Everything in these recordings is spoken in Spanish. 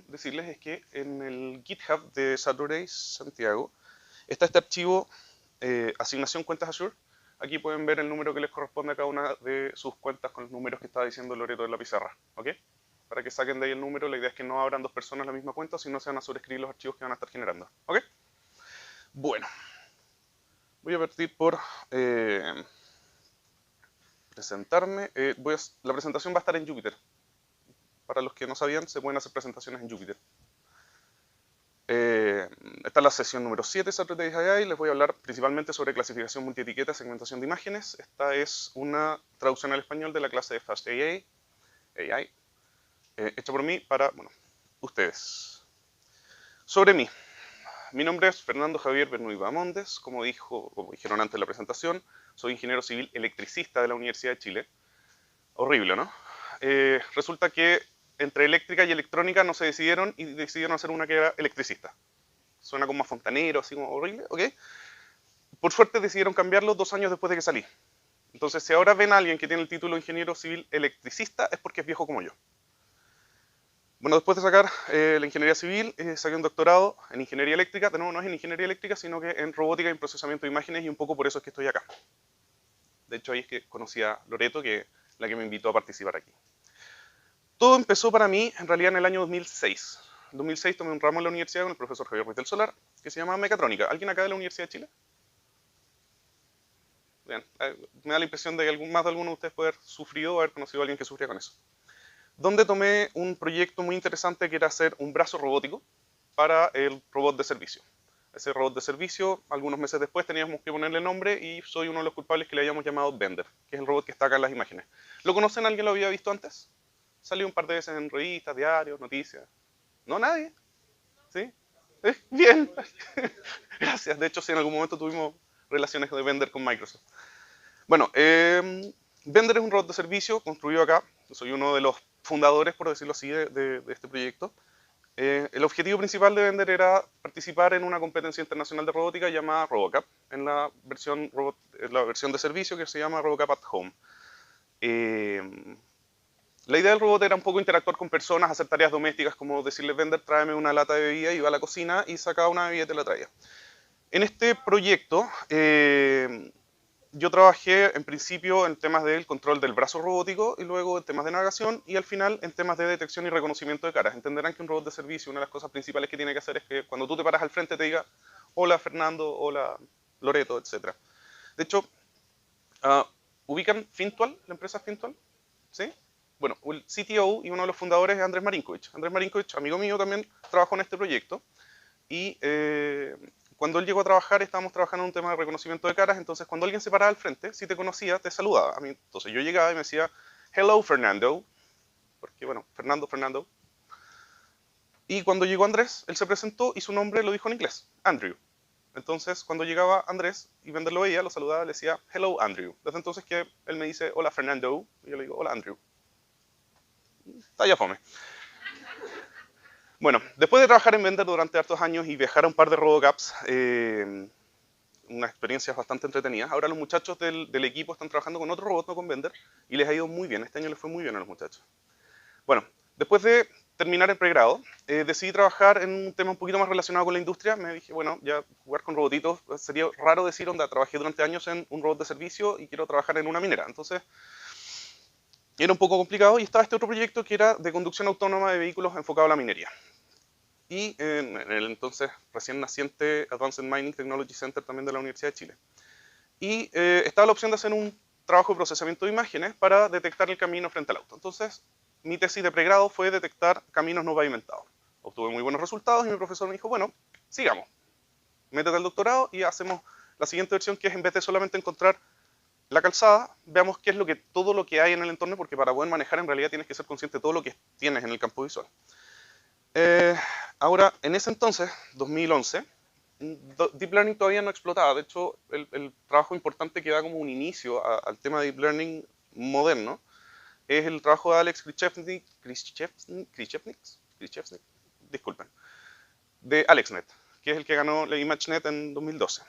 con decirles es que en el GitHub de Saturday Santiago está este archivo asignación cuentas Azure. Aquí pueden ver el número que les corresponde a cada una de sus cuentas con los números que estaba diciendo Loreto en la pizarra. ¿Ok? Para que saquen de ahí el número, la idea es que no abran dos personas la misma cuenta, sino se van a sobreescribir los archivos que van a estar generando. ¿Ok? Bueno, voy a partir por presentarme. La presentación va a estar en Jupyter. Para los que no sabían, se pueden hacer presentaciones en Jupyter. Esta es la sesión número 7 de Saturday AI. Les voy a hablar principalmente sobre clasificación multietiqueta, segmentación de imágenes. Esta es una traducción al español de la clase de Fast AI, hecha por mí para, bueno, ustedes. Sobre mí. Mi nombre es Fernando Javier Bernuy Bamondes. Como dijeron antes en la presentación, soy ingeniero civil electricista de la Universidad de Chile. Horrible, ¿no? Resulta que entre eléctrica y electrónica no se decidieron y decidieron hacer una que era electricista. Suena como a fontanero, así como horrible, ¿ok? Por suerte decidieron cambiarlo 2 años después de que salí. Entonces, si ahora ven a alguien que tiene el título de ingeniero civil electricista, es porque es viejo como yo. Bueno, después de sacar la ingeniería civil, saqué un doctorado en ingeniería eléctrica. De nuevo, no es en ingeniería eléctrica, sino que en robótica y procesamiento de imágenes, y un poco por eso es que estoy acá. De hecho, ahí es que conocí a Loreto, que es la que me invitó a participar aquí. Todo empezó para mí, en realidad, en el año 2006. En 2006 tomé un ramo en la universidad con el profesor Javier Ruiz del Solar, que se llama Mecatrónica. ¿Alguien acá de la Universidad de Chile? Bien, me da la impresión de que más de alguno de ustedes puede haber sufrido o haber conocido a alguien que sufría con eso. Donde tomé un proyecto muy interesante que era hacer un brazo robótico para el robot de servicio. Ese robot de servicio, algunos meses después teníamos que ponerle nombre y soy uno de los culpables que le hayamos llamado Bender, que es el robot que está acá en las imágenes. ¿Lo conocen? ¿Alguien lo había visto antes? Salió un par de veces en revistas, diarios, noticias. ¿No? ¿Nadie? ¿Sí? Bien. Gracias. De hecho, sí, en algún momento tuvimos relaciones de Bender con Microsoft. Bueno, Bender es un robot de servicio construido acá. Soy uno de los fundadores, por decirlo así, de este proyecto. El objetivo principal de Bender era participar en una competencia internacional de robótica llamada RoboCup, en la versión de servicio que se llama RoboCup at Home. La idea del robot era un poco interactuar con personas, hacer tareas domésticas, como decirle, Bender, tráeme una lata de bebida, iba a la cocina y sacaba una bebida y te la traía. En este proyecto, yo trabajé en principio en temas del control del brazo robótico y luego en temas de navegación y al final en temas de detección y reconocimiento de caras. Entenderán que un robot de servicio, una de las cosas principales que tiene que hacer es que cuando tú te paras al frente te diga, hola Fernando, hola Loreto, etc. De hecho, ¿ubican Fintual, la empresa Fintual? ¿Sí? Bueno, el CTO y uno de los fundadores es Andrés Marinkovic. Andrés Marinkovic, amigo mío, también trabajó en este proyecto. Y cuando él llegó a trabajar, estábamos trabajando en un tema de reconocimiento de caras. Entonces, cuando alguien se paraba al frente, si te conocía, te saludaba. A mí, entonces, yo llegaba y me decía, hello, Fernando. Porque, bueno, Fernando. Y cuando llegó Andrés, él se presentó y su nombre lo dijo en inglés, Andrew. Entonces, cuando llegaba Andrés y Bender lo veía, lo saludaba, le decía, hello, Andrew. Desde entonces que él me dice, hola, Fernando. Y yo le digo, hola, Andrew. Está ya fome. Bueno, después de trabajar en Bender durante hartos años y viajar a un par de RoboCups, unas experiencias bastante entretenidas, ahora los muchachos del equipo están trabajando con otro robot, no con Bender, y les ha ido muy bien. Este año les fue muy bien a los muchachos. Bueno, después de terminar el pregrado, decidí trabajar en un tema un poquito más relacionado con la industria. Me dije, bueno, ya jugar con robotitos sería raro decir, onda, trabajé durante años en un robot de servicio y quiero trabajar en una minera. Entonces, era un poco complicado y estaba este otro proyecto que era de conducción autónoma de vehículos enfocado a la minería. Y en el entonces recién naciente Advanced Mining Technology Center también de la Universidad de Chile. Y estaba la opción de hacer un trabajo de procesamiento de imágenes para detectar el camino frente al auto. Entonces, mi tesis de pregrado fue detectar caminos no pavimentados. Obtuve muy buenos resultados y mi profesor me dijo, bueno, sigamos. Métete al doctorado y hacemos la siguiente versión, que es en vez de solamente encontrar la calzada, veamos qué es todo lo que hay en el entorno, porque para poder manejar en realidad tienes que ser consciente de todo lo que tienes en el campo visual. Ahora, en ese entonces, 2011, Deep Learning todavía no explotaba. De hecho, el trabajo importante que da como un inicio al tema de Deep Learning moderno es el trabajo de Alex Krichevnik, disculpen, de AlexNet, que es el que ganó la ImageNet en 2012.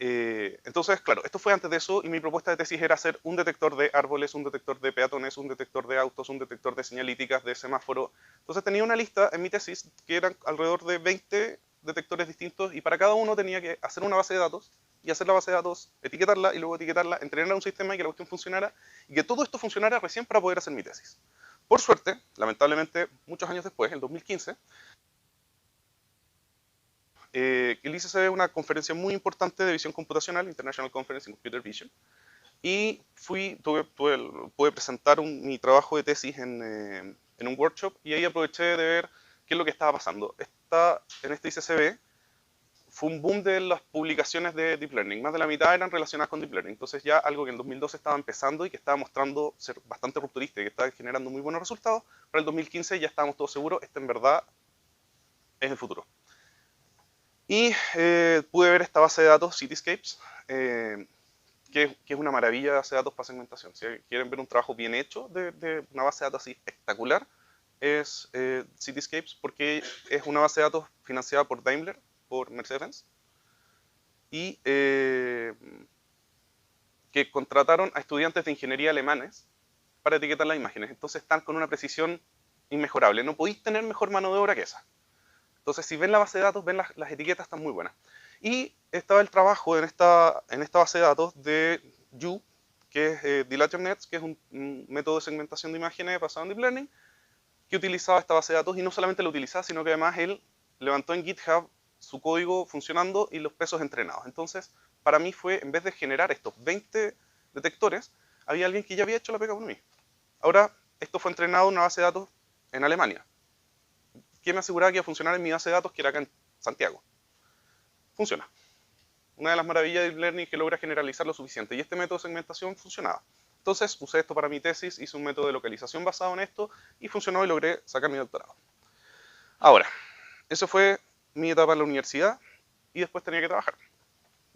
Entonces, claro, esto fue antes de eso y mi propuesta de tesis era hacer un detector de árboles, un detector de peatones, un detector de autos, un detector de señalíticas, de semáforo. Entonces tenía una lista en mi tesis que eran alrededor de 20 detectores distintos y para cada uno tenía que hacer una base de datos y hacer la base de datos, etiquetarla y luego etiquetarla, entrenar a un sistema y que la cuestión funcionara y que todo esto funcionara recién para poder hacer mi tesis. Por suerte, lamentablemente, muchos años después, en 2015, el ICC es una conferencia muy importante de visión computacional, International Conference in Computer Vision, y pude presentar mi trabajo de tesis en un workshop y ahí aproveché de ver qué es lo que estaba pasando. En este ICCB fue un boom de las publicaciones de Deep Learning, más de la mitad eran relacionadas con Deep Learning, entonces ya algo que en 2012 estaba empezando y que estaba mostrando ser bastante rupturista y que estaba generando muy buenos resultados, para el 2015 ya estábamos todos seguros, este en verdad es el futuro. Y pude ver esta base de datos, Cityscapes, que es una maravilla de base de datos para segmentación. Si quieren ver un trabajo bien hecho de una base de datos así espectacular, es Cityscapes, porque es una base de datos financiada por Daimler, por Mercedes-Benz, y que contrataron a estudiantes de ingeniería alemanes para etiquetar las imágenes. Entonces están con una precisión inmejorable. No podéis tener mejor mano de obra que esa. Entonces, si ven la base de datos, ven las etiquetas, están muy buenas. Y estaba el trabajo en esta base de datos de You, que es Dilator-Nets, que es un método de segmentación de imágenes basado en Deep Learning, que utilizaba esta base de datos y no solamente lo utilizaba, sino que además él levantó en GitHub su código funcionando y los pesos entrenados. Entonces, para mí fue, en vez de generar estos 20 detectores, había alguien que ya había hecho la pega por mí. Ahora, esto fue entrenado en una base de datos en Alemania. ¿Quién me aseguraba que iba a funcionar en mi base de datos, que era acá en Santiago? Funciona. Una de las maravillas de Deep Learning es que logra generalizar lo suficiente. Y este método de segmentación funcionaba. Entonces usé esto para mi tesis, hice un método de localización basado en esto y funcionó y logré sacar mi doctorado. Ahora, eso fue mi etapa en la universidad y después tenía que trabajar.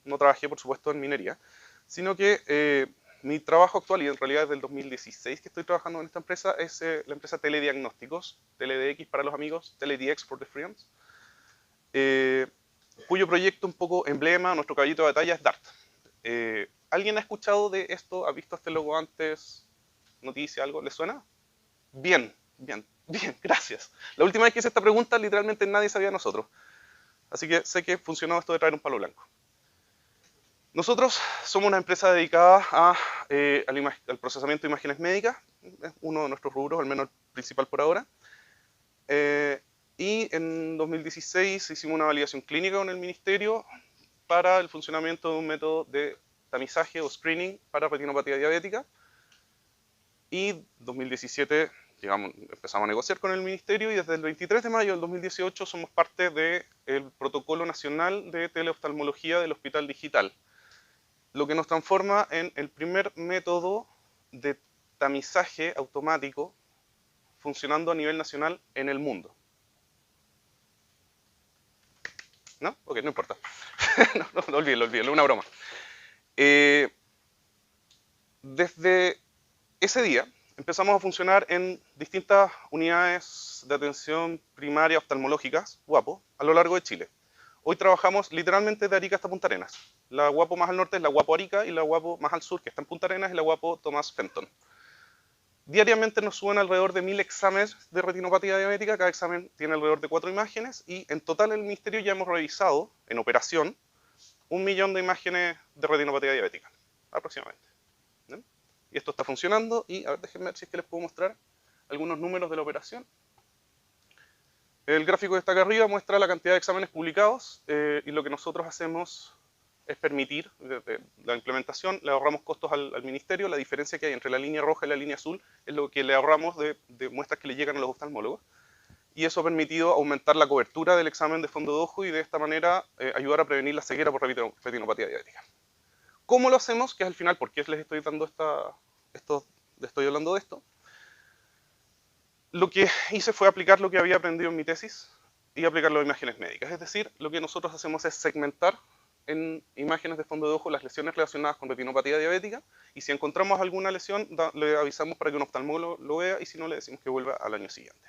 No trabajé, por supuesto, en minería, sino que mi trabajo actual, y en realidad desde el 2016 que estoy trabajando en esta empresa, es la empresa Telediagnósticos, TeleDX para los amigos, TeleDX for the friends, cuyo proyecto un poco emblema, nuestro caballito de batalla es Dart. ¿Alguien ha escuchado de esto? ¿Ha visto este logo antes? ¿Noticia, algo? ¿Le suena? Bien, bien, bien, gracias. La última vez que hice esta pregunta, literalmente nadie sabía de nosotros. Así que sé que funcionó esto de traer un palo blanco. Nosotros somos una empresa dedicada al procesamiento de imágenes médicas, es uno de nuestros rubros, al menos el principal por ahora. Y en 2016 hicimos una validación clínica con el ministerio para el funcionamiento de un método de tamizaje o screening para retinopatía diabética. Y 2017 empezamos a negociar con el ministerio y desde el 23 de mayo del 2018 somos parte del protocolo nacional de teleoftalmología del Hospital Digital, lo que nos transforma en el primer método de tamizaje automático funcionando a nivel nacional en el mundo. ¿No? Ok, no importa. no, olvídelo, una broma. Desde ese día empezamos a funcionar en distintas unidades de atención primaria oftalmológicas, guapo, a lo largo de Chile. Hoy trabajamos literalmente de Arica hasta Punta Arenas. La guapo más al norte es la guapo Arica y la guapo más al sur, que está en Punta Arenas, es la guapo Tomás Fenton. Diariamente nos suben alrededor de 1000 exámenes de retinopatía diabética, cada examen tiene alrededor de 4 imágenes y en total en el ministerio ya hemos revisado, en operación, 1 millón de imágenes de retinopatía diabética, aproximadamente. ¿Bien? Y esto está funcionando y a ver, déjenme ver si es que les puedo mostrar algunos números de la operación. El gráfico que está acá arriba muestra la cantidad de exámenes publicados y lo que nosotros hacemos es permitir la implementación, le ahorramos costos al ministerio, la diferencia que hay entre la línea roja y la línea azul es lo que le ahorramos de muestras que le llegan a los oftalmólogos y eso ha permitido aumentar la cobertura del examen de fondo de ojo y de esta manera ayudar a prevenir la ceguera por retinopatía diabética. ¿Cómo lo hacemos? Que es al final, ¿por qué les estoy dando estoy hablando de esto? Lo que hice fue aplicar lo que había aprendido en mi tesis y aplicarlo a imágenes médicas. Es decir, lo que nosotros hacemos es segmentar en imágenes de fondo de ojo las lesiones relacionadas con retinopatía diabética y si encontramos alguna lesión le avisamos para que un oftalmólogo lo vea y si no le decimos que vuelva al año siguiente.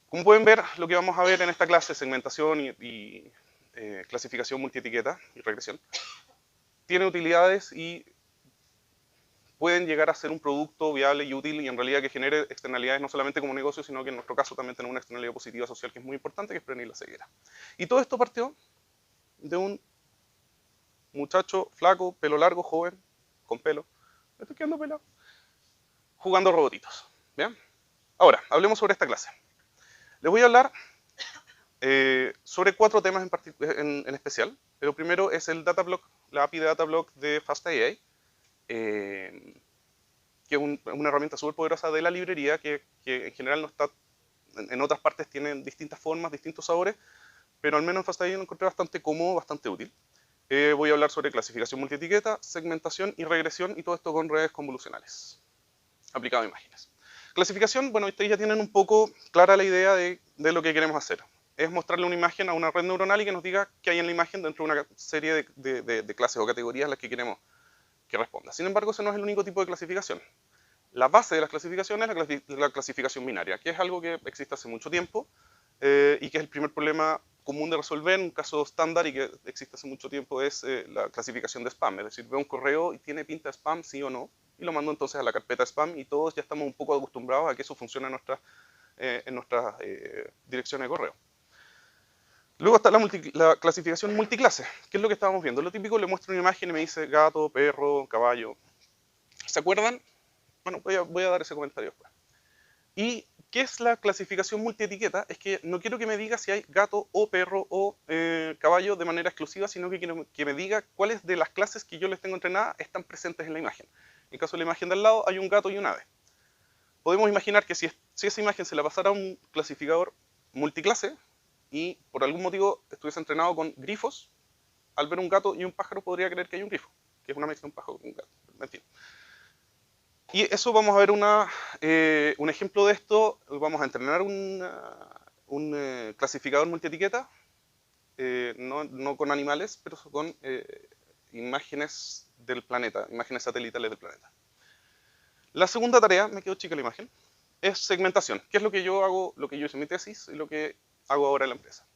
Como pueden ver, lo que vamos a ver en esta clase, segmentación y clasificación multietiqueta y regresión, tiene utilidades y pueden llegar a ser un producto viable y útil y en realidad que genere externalidades no solamente como negocio, sino que en nuestro caso también tenemos una externalidad positiva social que es muy importante, que es prevenir la ceguera. Y todo esto partió de un muchacho flaco, pelo largo, joven, con pelo, me estoy quedando pelado, jugando robotitos. ¿Bien? Ahora, hablemos sobre esta clase. Les voy a hablar sobre 4 temas en especial. Lo primero es el Datablock, la API de Datablock de FastAI, que es una herramienta súper poderosa de la librería que en general no está, en otras partes tienen distintas formas, distintos sabores, pero al menos en FastAI lo encontré bastante cómodo, bastante útil. Voy a hablar sobre clasificación multietiqueta, segmentación y regresión, y todo esto con redes convolucionales, aplicado a imágenes. Clasificación, bueno, ustedes ya tienen un poco clara la idea de lo que queremos hacer. Es mostrarle una imagen a una red neuronal y que nos diga qué hay en la imagen dentro de una serie de clases o categorías a las que queremos que responda. Sin embargo, ese no es el único tipo de clasificación. La base de las clasificaciones es la clasificación binaria, que es algo que existe hace mucho tiempo y que es el primer problema común de resolver. Un caso estándar y que existe hace mucho tiempo es la clasificación de spam. Es decir, veo un correo y tiene pinta de spam, sí o no, y lo mando entonces a la carpeta spam y todos ya estamos un poco acostumbrados a que eso funcione en nuestras direcciones de correo. Luego está la clasificación multiclase, que es lo que estábamos viendo. Lo típico, le muestro una imagen y me dice gato, perro, caballo. ¿Se acuerdan? Bueno, voy a dar ese comentario después. ¿Y qué es la clasificación multietiqueta? Es que no quiero que me diga si hay gato o perro o caballo de manera exclusiva, sino que quiero que me diga cuáles de las clases que yo les tengo entrenadas están presentes en la imagen. En el caso de la imagen de al lado hay un gato y un ave. Podemos imaginar que si esa imagen se la pasara a un clasificador multiclase y por algún motivo estuviese entrenado con grifos, al ver un gato y un pájaro podría creer que hay un grifo, que es una mezcla de un pájaro con un gato. En fin. Y eso vamos a ver un ejemplo de esto. Vamos a entrenar un clasificador multietiqueta, no con animales, pero con imágenes del planeta, imágenes satelitales del planeta. La segunda tarea, me quedó chica la imagen, es segmentación, que es lo que yo hago, lo que yo hice en mi tesis y lo que hago ahora en la empresa.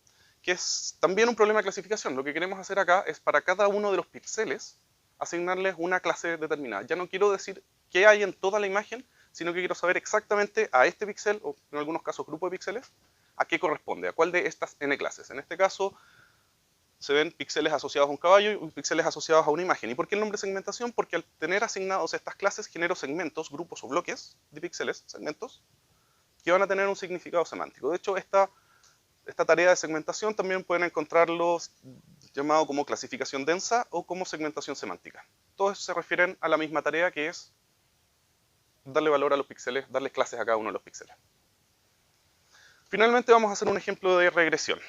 Que es también un problema de clasificación. Lo que queremos hacer acá es para cada uno de los píxeles asignarles una clase determinada. Ya no quiero decir qué hay en toda la imagen, sino que quiero saber exactamente a este píxel, o en algunos casos grupo de píxeles, a qué corresponde, a cuál de estas n clases. En este caso se ven píxeles asociados a un caballo y píxeles asociados a una imagen. ¿Y por qué el nombre segmentación? Porque al tener asignados estas clases genero segmentos, grupos o bloques de píxeles, segmentos, que van a tener un significado semántico. De hecho, esta tarea de segmentación también pueden encontrarlos llamado como clasificación densa o como segmentación semántica. Todos se refieren a la misma tarea, que es darle valor a los píxeles, darles clases a cada uno de los píxeles. Finalmente vamos a hacer un ejemplo de regresión.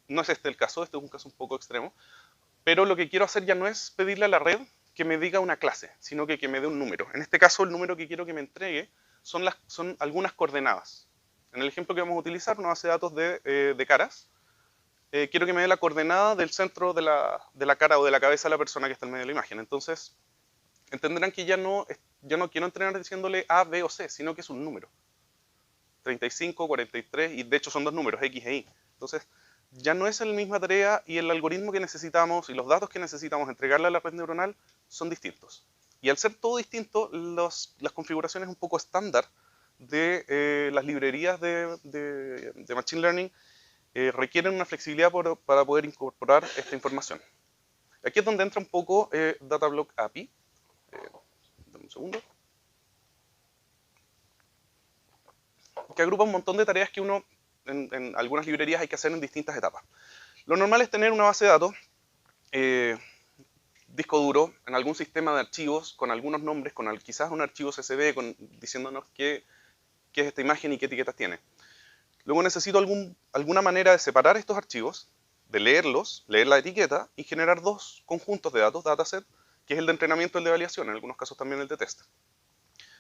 No es este el caso, este es un caso un poco extremo, pero lo que quiero hacer ya no es pedirle a la red que me diga una clase, sino que me dé un número. En este caso, el número que quiero que me entregue son algunas coordenadas. En el ejemplo que vamos a utilizar, una base de datos de caras, quiero que me dé la coordenada del centro de la cara o de la cabeza de la persona que está en medio de la imagen. Entonces, entenderán que ya no quiero entrenar diciéndole A, B o C, sino que es un número. 35, 43, y de hecho son dos números, X e Y. Entonces, ya no es la misma tarea y el algoritmo que necesitamos y los datos que necesitamos entregarle a la red neuronal son distintos. Y al ser todo distinto, las configuraciones un poco estándar de las librerías de Machine Learning requieren una flexibilidad para poder incorporar esta información. Aquí es donde entra un poco Datablock API. Dame un segundo. Que agrupa un montón de tareas que uno en algunas librerías hay que hacer en distintas etapas. Lo normal es tener una base de datos, disco duro, en algún sistema de archivos con algunos nombres, con quizás un archivo CSV diciéndonos qué es esta imagen y qué etiquetas tiene. Luego necesito alguna manera de separar estos archivos, de leerlos, leer la etiqueta y generar dos conjuntos de datos, dataset, que es el de entrenamiento y el de validación, en algunos casos también el de test.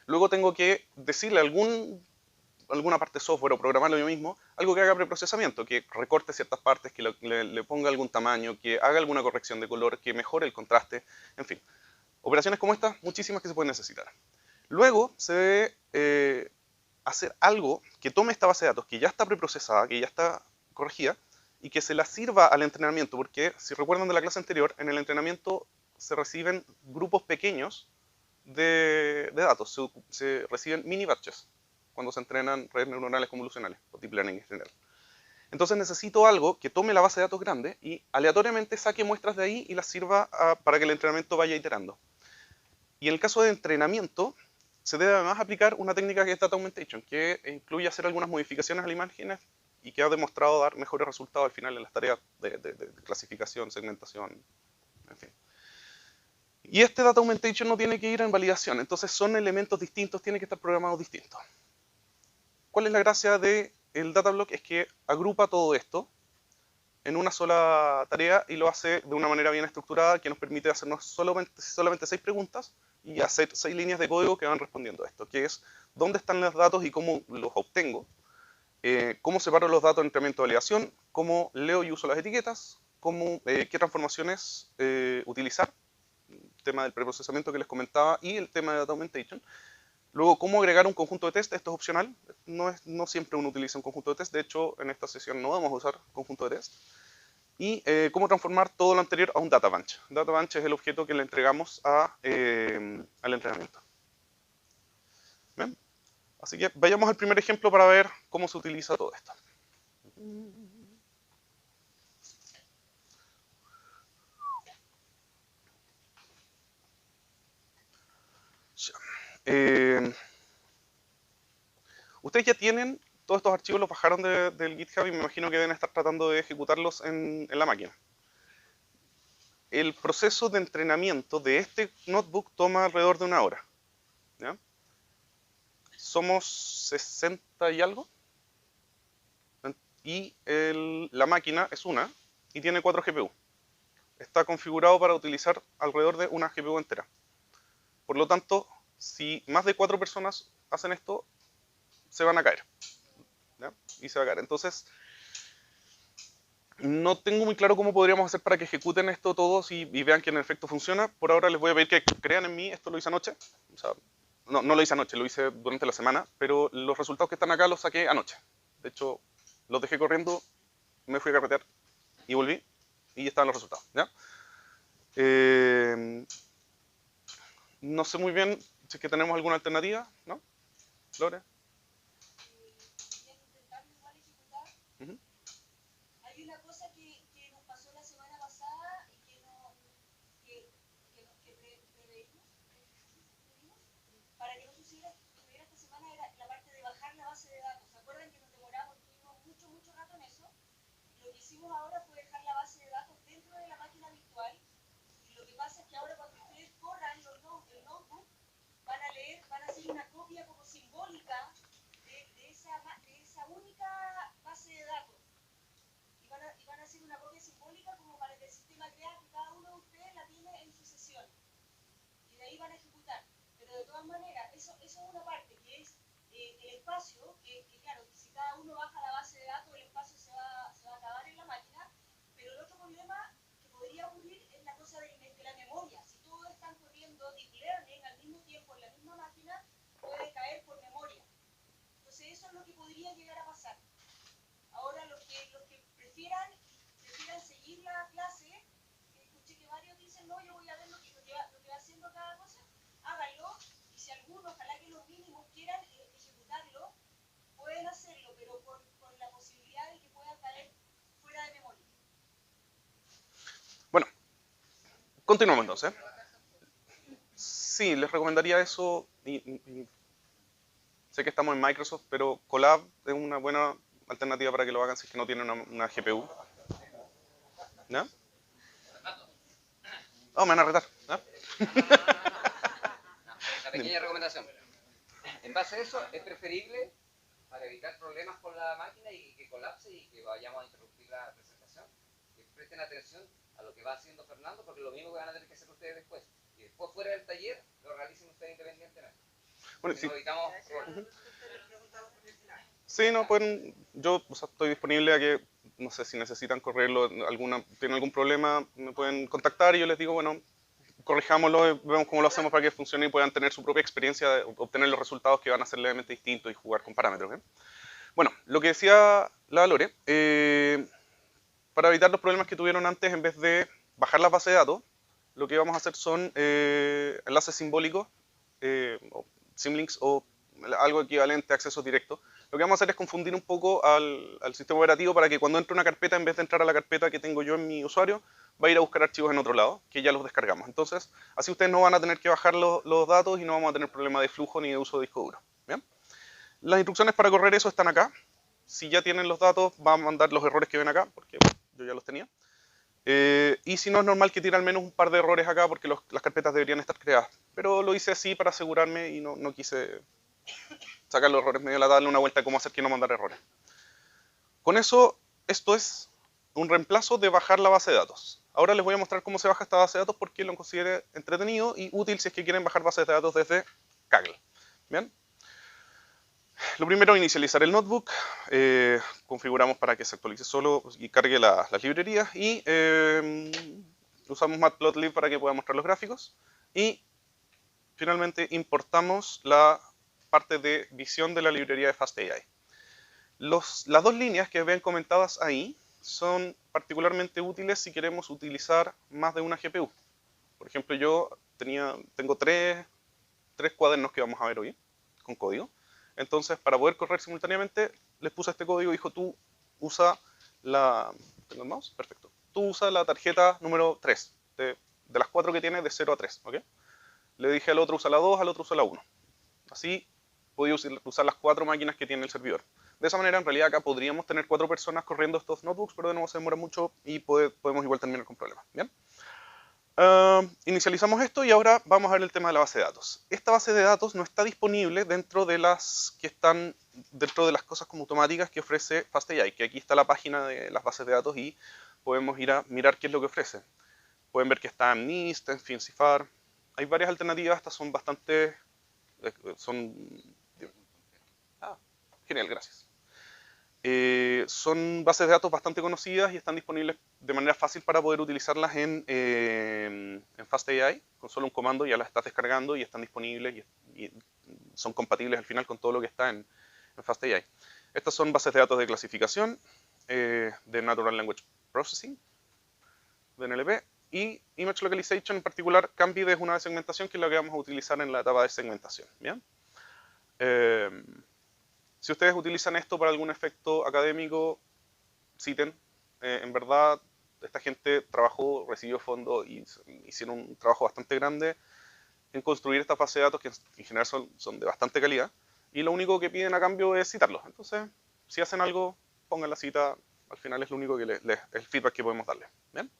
Luego tengo que decirle alguna parte de software o programarlo yo mismo, algo que haga preprocesamiento, que recorte ciertas partes, que le ponga algún tamaño, que haga alguna corrección de color, que mejore el contraste, en fin. Operaciones como estas, muchísimas que se pueden necesitar. Luego se debe hacer algo que tome esta base de datos que ya está preprocesada, que ya está corregida, y que se la sirva al entrenamiento, porque si recuerdan de la clase anterior, en el entrenamiento se reciben grupos pequeños de datos, se reciben mini batches cuando se entrenan redes neuronales convolucionales o deep learning en general. Entonces necesito algo que tome la base de datos grande y aleatoriamente saque muestras de ahí y las sirva para que el entrenamiento vaya iterando. Y en el caso de entrenamiento, se debe además aplicar una técnica que es Data Augmentation, que incluye hacer algunas modificaciones a las imágenes y que ha demostrado dar mejores resultados al final en las tareas de clasificación, segmentación, en fin. Y este Data Augmentation no tiene que ir en validación, entonces son elementos distintos, tienen que estar programados distintos. ¿Cuál es la gracia del Datablock? Es que agrupa todo esto en una sola tarea y lo hace de una manera bien estructurada que nos permite hacernos solamente 6 preguntas y hacer 6 líneas de código que van respondiendo a esto, que es dónde están los datos y cómo los obtengo, cómo separo los datos en entrenamiento de validación, cómo leo y uso las etiquetas, qué transformaciones utilizar, el tema del preprocesamiento que les comentaba y el tema de Data Augmentation. Luego, cómo agregar un conjunto de test, esto es opcional, no siempre uno utiliza un conjunto de test, de hecho en esta sesión no vamos a usar conjunto de test. Y cómo transformar todo lo anterior a un data bunch. Data bunch es el objeto que le entregamos al entrenamiento. ¿Bien? Así que vayamos al primer ejemplo para ver cómo se utiliza todo esto. Ustedes ya tienen todos estos archivos, los bajaron del GitHub y me imagino que deben estar tratando de ejecutarlos en la máquina. El proceso de entrenamiento de este notebook toma alrededor de 1 hora. ¿Ya? Somos 60 y algo. Y la máquina es una y tiene 4 GPU. Está configurado para utilizar alrededor de una GPU entera. Por lo tanto, si más de 4 personas hacen esto, se van a caer. ¿Ya? Y se va a caer. Entonces, no tengo muy claro cómo podríamos hacer para que ejecuten esto todos y vean que en efecto funciona. Por ahora les voy a pedir que crean en mí, esto lo hice anoche. O sea, no lo hice anoche, lo hice durante la semana, pero los resultados que están acá los saqué anoche. De hecho, los dejé corriendo, me fui a carretear y volví y estaban los resultados. ¿Ya? No sé muy bien si es que tenemos alguna alternativa, ¿no? Lore. Uh-huh. Hay una cosa que nos pasó la semana pasada y que preveímos para que no sucediera esta semana era la parte de bajar la base de datos. ¿Se acuerdan que nos demoramos, tuvimos mucho rato en eso? Lo que hicimos ahora fue dejar la base de datos dentro de la máquina virtual y lo que pasa es que ahora cuando ustedes corran el notebook van a hacer una copia como simbólica de esa única base de datos. Y van a hacer una copia simbólica como para que el sistema crea que cada uno de ustedes la tiene en su sesión. Y de ahí van a ejecutar. Pero de todas maneras, eso es una parte, que es el espacio, que claro, si cada uno baja la base de datos, el espacio se va a acabar en la máquina. Pero el otro problema que podría ocurrir es la cosa de la memoria. Si todos están corriendo deep learning al mismo tiempo en la misma máquina, puede caer por memoria. Entonces eso es lo que podría llegar a pasar. Ahora los que prefieran seguir la clase, escuché que varios dicen, no, yo voy a ver lo que va haciendo cada cosa, háganlo, y si algunos, ojalá que los mínimos quieran ejecutarlo, pueden hacerlo, pero con la posibilidad de que puedan caer fuera de memoria. Bueno, continuamos entonces. Sí, les recomendaría eso. Sé que estamos en Microsoft, pero Colab es una buena alternativa para que lo hagan si es que no tienen una GPU. ¿Ya? Oh, me van a retar. ¿Ya? Una pequeña recomendación. En base a eso, es preferible, para evitar problemas con la máquina y que colapse y que vayamos a interrumpir la presentación, que presten atención a lo que va haciendo Fernando, porque lo mismo que van a tener que hacer ustedes después. Y después, fuera del taller, lo realicen ustedes independientemente. Bueno, si no evitamos problemas. Sí, no, pueden, yo estoy disponible a que, no sé si necesitan correrlo, tienen algún problema, me pueden contactar y yo les digo, bueno, corrijámoslo y vemos cómo lo hacemos para que funcione y puedan tener su propia experiencia, de obtener los resultados que van a ser levemente distintos y jugar con parámetros. ¿Eh? Bueno, lo que decía la Lore, para evitar los problemas que tuvieron antes, en vez de bajar las bases de datos, lo que vamos a hacer son enlaces simbólicos, o symlinks o algo equivalente a acceso directo. Lo que vamos a hacer es confundir un poco al sistema operativo para que cuando entre una carpeta, en vez de entrar a la carpeta que tengo yo en mi usuario, va a ir a buscar archivos en otro lado, que ya los descargamos. Entonces, así ustedes no van a tener que bajar los datos y no vamos a tener problema de flujo ni de uso de disco duro. ¿Bien? Las instrucciones para correr eso están acá. Si ya tienen los datos, va a mandar los errores que ven acá, porque yo ya los tenía. Y si no, es normal que tire al menos un par de errores acá, porque las carpetas deberían estar creadas. Pero lo hice así para asegurarme y no quise sacar los errores medio, darle una vuelta de cómo hacer que no mandar errores. Con eso, esto es un reemplazo de bajar la base de datos. Ahora les voy a mostrar cómo se baja esta base de datos porque lo considero entretenido y útil si es que quieren bajar bases de datos desde Kaggle. ¿Bien? Lo primero, inicializar el notebook. Configuramos para que se actualice solo y cargue las librerías. Y usamos Matplotlib para que pueda mostrar los gráficos. Y finalmente importamos la parte de visión de la librería de FastAI. Las dos líneas que ven comentadas ahí son particularmente útiles si queremos utilizar más de una GPU. Por ejemplo, yo tengo tres cuadernos que vamos a ver hoy con código. Entonces, para poder correr simultáneamente, les puse este código y dijo, tú usa ¿tengo el mouse? Perfecto. Tú usa la tarjeta número 3, de las 4 que tiene, de 0 a 3, ¿ok? Le dije al otro usa la 2, al otro usa la 1. Así, podía usar las 4 máquinas que tiene el servidor. De esa manera, en realidad, acá podríamos tener 4 personas corriendo estos notebooks, pero de nuevo se demora mucho y podemos igual terminar con problemas, ¿bien? Inicializamos esto y ahora vamos a ver el tema de la base de datos. Esta base de datos no está disponible dentro de las que están dentro de las cosas como automáticas que ofrece FastAI, que aquí está la página de las bases de datos y podemos ir a mirar qué es lo que ofrece. Pueden ver que está en NIST, en FinCifar. Hay varias alternativas, estas son bastante... genial, gracias. Son bases de datos bastante conocidas y están disponibles de manera fácil para poder utilizarlas en FastAI. Con solo un comando ya las estás descargando y están disponibles y son compatibles al final con todo lo que está en FastAI. Estas son bases de datos de clasificación, de Natural Language Processing, de NLP, y Image Localization, en particular, Cambide es una de segmentación que es la que vamos a utilizar en la etapa de segmentación. ¿Bien? Si ustedes utilizan esto para algún efecto académico, citen. En verdad, esta gente trabajó, recibió fondos y hicieron un trabajo bastante grande en construir esta base de datos que en general son de bastante calidad. Y lo único que piden a cambio es citarlos. Entonces, si hacen algo, pongan la cita. Al final es lo único que el feedback que podemos darle. ¿Bien?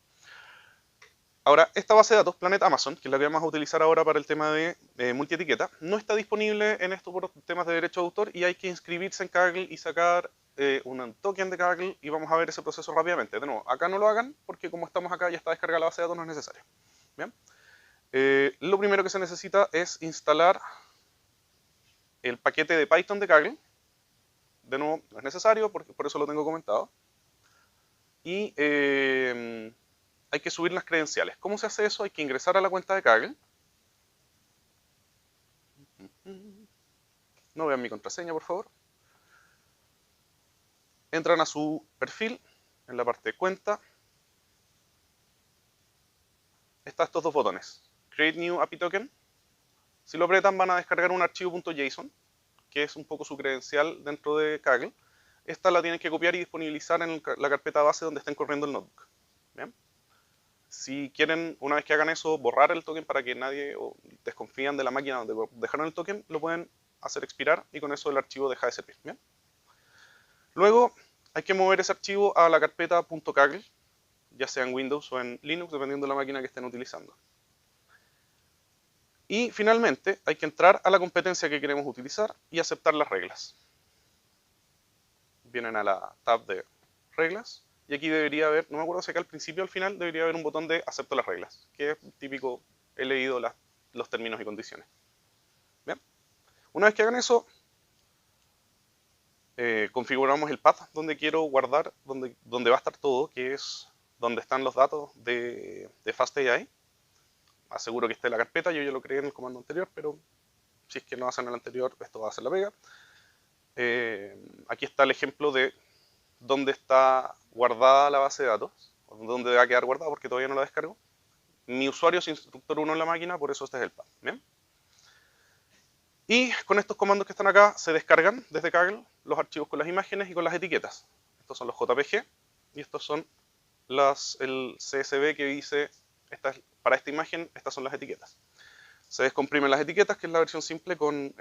Ahora, esta base de datos, Planet Amazon, que es la que vamos a utilizar ahora para el tema de multietiqueta, no está disponible en esto por temas de derecho de autor y hay que inscribirse en Kaggle y sacar un token de Kaggle y vamos a ver ese proceso rápidamente. De nuevo, acá no lo hagan porque como estamos acá ya está descargada la base de datos, no es necesario. ¿Bien? Lo primero que se necesita es instalar el paquete de Python de Kaggle. De nuevo, no es necesario porque por eso lo tengo comentado. Y hay que subir las credenciales. ¿Cómo se hace eso? Hay que ingresar a la cuenta de Kaggle. No vean mi contraseña, por favor. Entran a su perfil, en la parte de cuenta. Están estos dos botones. Create New API Token. Si lo apretan van a descargar un archivo .json, que es un poco su credencial dentro de Kaggle. Esta la tienen que copiar y disponibilizar en la carpeta base donde estén corriendo el notebook. ¿Bien? Si quieren, una vez que hagan eso, borrar el token para que nadie desconfíen de la máquina donde dejaron el token, lo pueden hacer expirar y con eso el archivo deja de servir. ¿Bien? Luego hay que mover ese archivo a la carpeta .kaggle, ya sea en Windows o en Linux, dependiendo de la máquina que estén utilizando. Y finalmente hay que entrar a la competencia que queremos utilizar y aceptar las reglas. Vienen a la tab de reglas. Y aquí debería haber, no me acuerdo si acá al principio o al final, debería haber un botón de acepto las reglas, que es típico, he leído los términos y condiciones. Bien. Una vez que hagan eso, configuramos el path donde quiero guardar, donde va a estar todo, que es donde están los datos de FastAI. Aseguro que esté en la carpeta, yo ya lo creé en el comando anterior, pero si es que no hacen el anterior, esto va a hacer la pega. Aquí está el ejemplo de dónde está guardada la base de datos, o dónde va a quedar guardada porque todavía no la descargo. Mi usuario es instructor 1 en la máquina, por eso este es el path. ¿Bien? Y con estos comandos que están acá se descargan desde Kaggle los archivos con las imágenes y con las etiquetas. Estos son los JPG y estos son el CSV que dice para esta imagen estas son las etiquetas. Se descomprimen las etiquetas, que es la versión simple con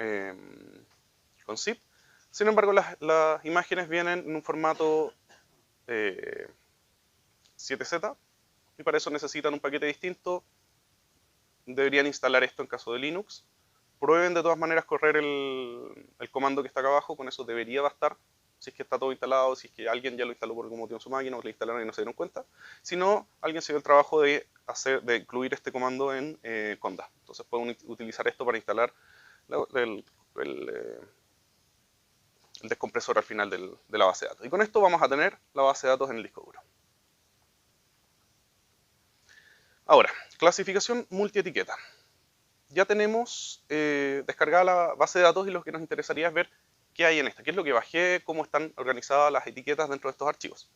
zip. Sin embargo, las imágenes vienen en un formato 7Z y para eso necesitan un paquete distinto. Deberían instalar esto en caso de Linux. Prueben de todas maneras correr el comando que está acá abajo, con eso debería bastar. Si es que está todo instalado, si es que alguien ya lo instaló por algún motivo en su máquina o le instalaron y no se dieron cuenta. Si no, alguien se dio el trabajo de incluir este comando en Conda. Entonces pueden utilizar esto para instalar el descompresor al final de la base de datos. Y con esto vamos a tener la base de datos en el disco duro. Ahora, clasificación multietiqueta. Ya tenemos descargada la base de datos y lo que nos interesaría es ver qué hay en esta, qué es lo que bajé, cómo están organizadas las etiquetas dentro de estos archivos.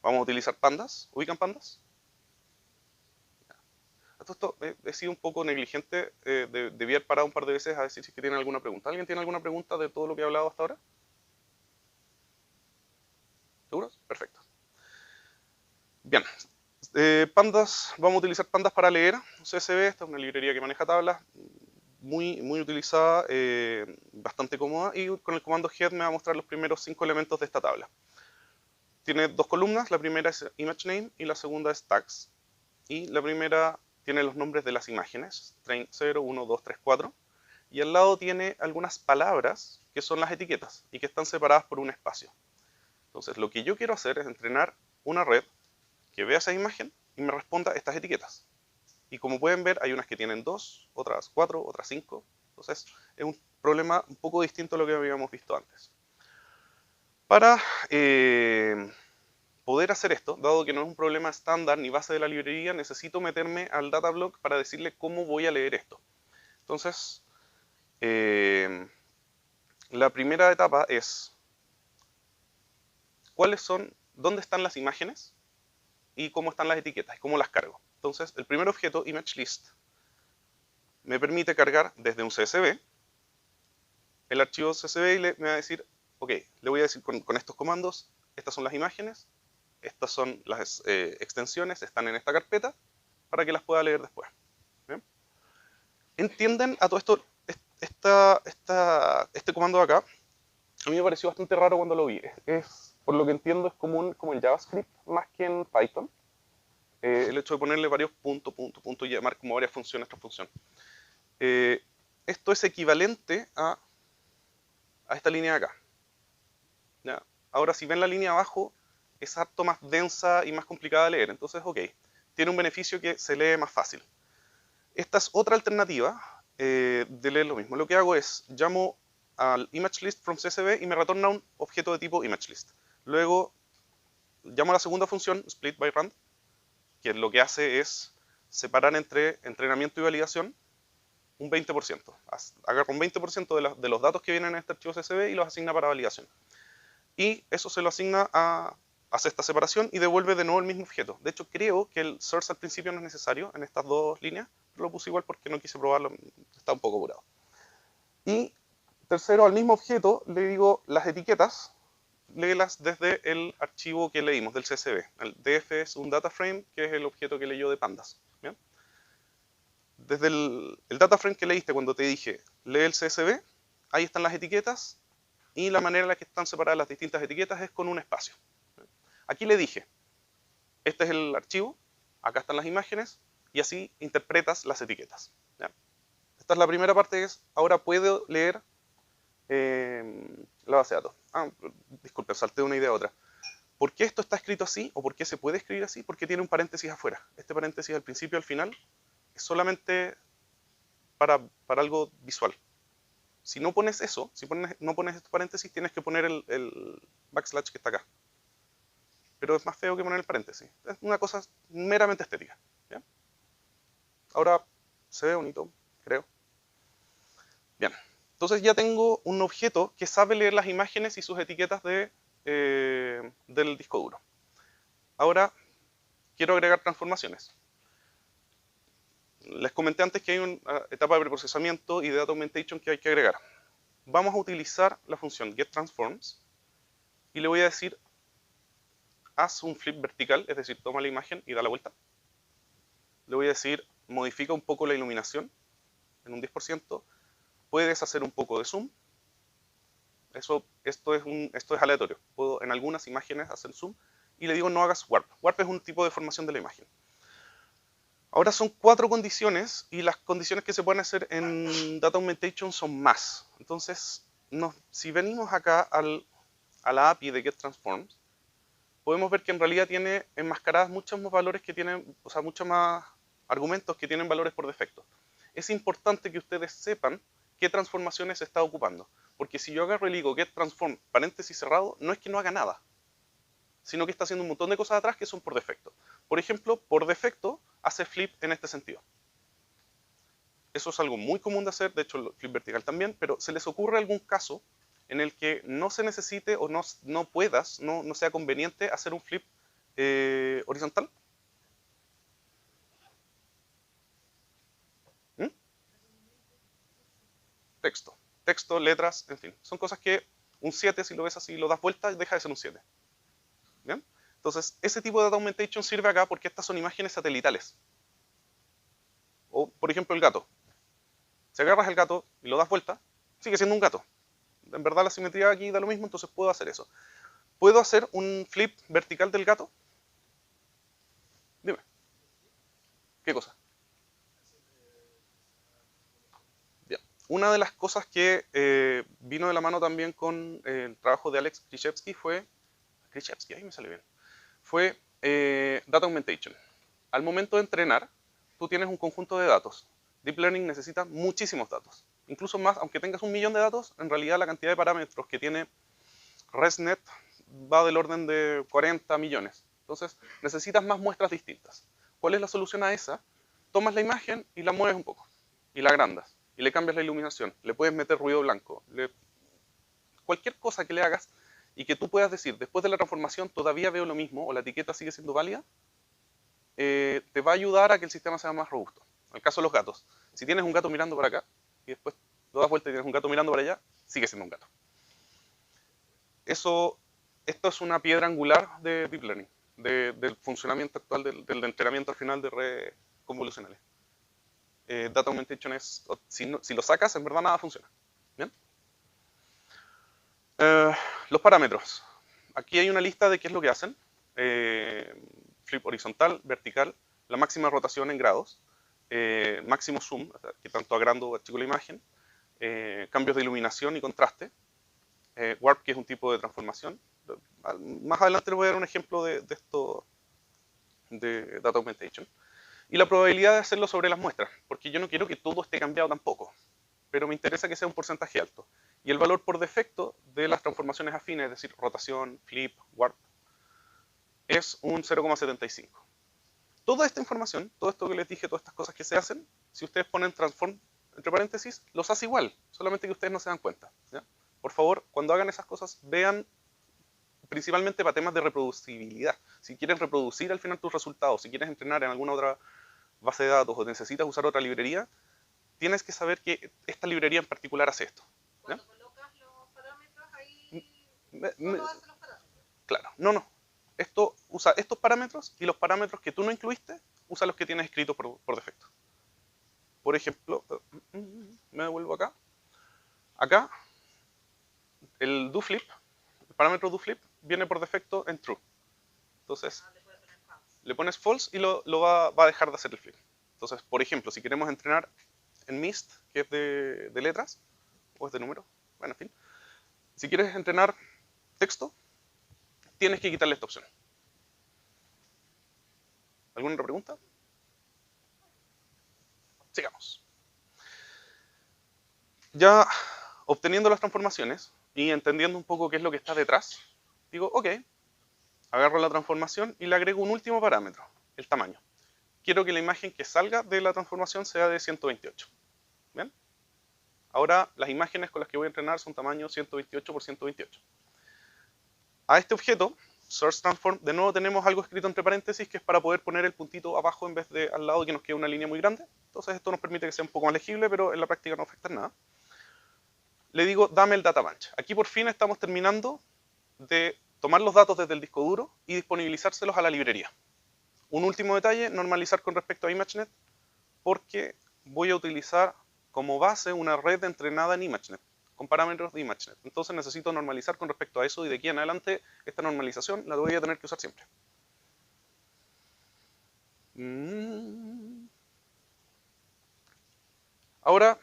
Vamos a utilizar pandas. ¿Ubican pandas? Esto he sido un poco negligente, debí haber parado un par de veces a decir si tienen alguna pregunta. ¿Alguien tiene alguna pregunta de todo lo que he hablado hasta ahora? ¿Seguros? Perfecto. Bien, pandas, vamos a utilizar pandas para leer CSV. Esta es una librería que maneja tablas, muy utilizada, bastante cómoda, y con el comando head me va a mostrar los primeros 5 elementos de esta tabla. Tiene dos columnas, la primera es image name y la segunda es tags. Y la primera tiene los nombres de las imágenes, train 0, 1, 2, 3, 4. Y al lado tiene algunas palabras que son las etiquetas y que están separadas por un espacio. Entonces lo que yo quiero hacer es entrenar una red que vea esa imagen y me responda estas etiquetas. Y como pueden ver, hay unas que tienen 2, otras 4, otras 5. Entonces es un problema un poco distinto a lo que habíamos visto antes. Para poder hacer esto, dado que no es un problema estándar ni base de la librería, necesito meterme al datablock para decirle cómo voy a leer esto. Entonces, la primera etapa es dónde están las imágenes y cómo están las etiquetas, y cómo las cargo. Entonces, el primer objeto, ImageList, me permite cargar desde un CSV el archivo CSV y me va a decir, ok, le voy a decir con estos comandos, estas son las imágenes, estas son las extensiones, están en esta carpeta, para que las pueda leer después. ¿Bien? ¿Entienden a todo esto? Este comando de acá, a mí me pareció bastante raro cuando lo vi. Por lo que entiendo, es común como en JavaScript, más que en Python. El hecho de ponerle varios puntos y llamar como varias funciones esta función. Esto es equivalente a esta línea de acá. ¿Ya? Ahora, si ven la línea abajo, es harto más densa y más complicada de leer. Entonces, ok, tiene un beneficio que se lee más fácil. Esta es otra alternativa de leer lo mismo. Lo que hago es, llamo al ImageList from CSV y me retorna un objeto de tipo ImageList. Luego, llamo a la segunda función, SplitByRand, que lo que hace es separar entre entrenamiento y validación un 20%. Agarra un 20% de los datos que vienen en este archivo CSV y los asigna para validación. Y eso se lo asigna hace esta separación y devuelve de nuevo el mismo objeto. De hecho, creo que el source al principio no es necesario en estas dos líneas, pero lo puse igual porque no quise probarlo, está un poco apurado. Y tercero, al mismo objeto le digo las etiquetas, léelas desde el archivo que leímos del CSV. El df es un data frame, que es el objeto que leyó de pandas. ¿Bien? Desde el data frame que leíste cuando te dije lee el CSV, ahí están las etiquetas y la manera en la que están separadas las distintas etiquetas es con un espacio. Aquí le dije, este es el archivo, acá están las imágenes y así interpretas las etiquetas. ¿Ya? Esta es la primera parte, que es ahora puedo leer la base de datos. Disculpen, salté de una idea a otra. ¿Por qué esto está escrito así o por qué se puede escribir así? Porque tiene un paréntesis afuera. Este paréntesis al principio y al final es solamente para algo visual. Si no pones eso, no pones estos paréntesis, tienes que poner el backslash que está acá. Pero es más feo que poner el paréntesis. Es una cosa meramente estética. ¿Ya? Ahora se ve bonito, creo. Bien. Entonces ya tengo un objeto que sabe leer las imágenes y sus etiquetas de del disco duro. Ahora, quiero agregar transformaciones. Les comenté antes que hay una etapa de preprocesamiento y de data augmentation que hay que agregar. Vamos a utilizar la función getTransforms y le voy a decir, haz un flip vertical, es decir, toma la imagen y da la vuelta. Le voy a decir, modifica un poco la iluminación en un 10%, puedes hacer un poco de zoom. Esto es aleatorio. Puedo en algunas imágenes hacer zoom y le digo no hagas warp. Warp es un tipo de deformación de la imagen. Ahora son 4 condiciones y las condiciones que se pueden hacer en Data Augmentation son más. Entonces, si venimos acá a la API de getTransforms, podemos ver que en realidad tiene enmascaradas muchos más valores que tienen, o sea, muchos más argumentos que tienen valores por defecto. Es importante que ustedes sepan qué transformaciones se está ocupando. Porque si yo agarro y digo getTransform, paréntesis cerrado, no es que no haga nada, sino que está haciendo un montón de cosas atrás que son por defecto. Por ejemplo, por defecto hace flip en este sentido. Eso es algo muy común de hacer, de hecho el flip vertical también, pero ¿se les ocurre algún caso en el que no se necesite o no puedas, no sea conveniente hacer un flip horizontal? ¿Mm? Texto, letras, en fin. Son cosas que un 7, si lo ves así, lo das vuelta, deja de ser un 7. ¿Bien? Entonces, ese tipo de data augmentation sirve acá porque estas son imágenes satelitales. O, por ejemplo, el gato. Si agarras el gato y lo das vuelta, sigue siendo un gato. En verdad la simetría aquí da lo mismo, entonces puedo hacer eso. ¿Puedo hacer un flip vertical del gato? Dime. ¿Qué cosa? Bien. Una de las cosas que vino de la mano también con el trabajo de Alex Krzyzewski fue... Krzyzewski, ahí me sale bien. Fue Data Augmentation. Al momento de entrenar, tú tienes un conjunto de datos. Deep Learning necesita muchísimos datos. Incluso más, aunque tengas 1 millón de datos, en realidad la cantidad de parámetros que tiene ResNet va del orden de 40 millones. Entonces, necesitas más muestras distintas. ¿Cuál es la solución a esa? Tomas la imagen y la mueves un poco. Y la agrandas. Y le cambias la iluminación. Le puedes meter ruido blanco. Cualquier cosa que le hagas y que tú puedas decir, después de la transformación todavía veo lo mismo, o la etiqueta sigue siendo válida, te va a ayudar a que el sistema sea más robusto. En el caso de los gatos, si tienes un gato mirando para acá, y después lo das vuelta y tienes un gato mirando para allá, sigue siendo un gato. Esto es una piedra angular de Deep Learning, del funcionamiento actual, del entrenamiento al final de redes convolucionales. Data Augmentation es, si lo sacas, en verdad nada funciona. ¿Bien? Los parámetros. Aquí hay una lista de qué es lo que hacen. Flip horizontal, vertical, la máxima rotación en grados, máximo zoom, o sea, que tanto agrando o achico la imagen, cambios de iluminación y contraste, warp, que es un tipo de transformación. Más adelante les voy a dar un ejemplo de esto de Data Augmentation. Y la probabilidad de hacerlo sobre las muestras, porque yo no quiero que todo esté cambiado tampoco, pero me interesa que sea un porcentaje alto. Y el valor por defecto de las transformaciones afines, es decir, rotación, flip, warp, es un 0,75. Toda esta información, todo esto que les dije, todas estas cosas que se hacen, si ustedes ponen transform entre paréntesis, los hace igual, solamente que ustedes no se dan cuenta. ¿Ya? Por favor, cuando hagan esas cosas, vean principalmente para temas de reproducibilidad. Si quieres reproducir al final tus resultados, si quieres entrenar en alguna otra base de datos o necesitas usar otra librería, tienes que saber que esta librería en particular hace esto. ¿Ya? Cuando colocas los parámetros ahí, solo hace los parámetros. Claro, no. Esto usa estos parámetros y los parámetros que tú no incluiste, usa los que tienes escritos por defecto. Por ejemplo, me devuelvo acá. Acá, el doFlip, el parámetro doFlip, viene por defecto en true. Entonces, le pones false y lo va a dejar de hacer el flip. Entonces, por ejemplo, si queremos entrenar en MIST, que es de letras, o es de números, bueno, en fin. Si quieres entrenar texto, tienes que quitarle esta opción. ¿Alguna otra pregunta? Sigamos. Ya obteniendo las transformaciones y entendiendo un poco qué es lo que está detrás, digo, ok, agarro la transformación y le agrego un último parámetro, el tamaño. Quiero que la imagen que salga de la transformación sea de 128. ¿Bien? Ahora las imágenes con las que voy a entrenar son tamaño 128 por 128. A este objeto, source transform, de nuevo tenemos algo escrito entre paréntesis que es para poder poner el puntito abajo en vez de al lado, que nos quede una línea muy grande. Entonces esto nos permite que sea un poco más legible, pero en la práctica no afecta en nada. Le digo, dame el data bunch. Aquí por fin estamos terminando de tomar los datos desde el disco duro y disponibilizárselos a la librería. Un último detalle, normalizar con respecto a ImageNet, porque voy a utilizar como base una red entrenada en ImageNet, con parámetros de ImageNet. Entonces necesito normalizar con respecto a eso y de aquí en adelante esta normalización la voy a tener que usar siempre. Ahora,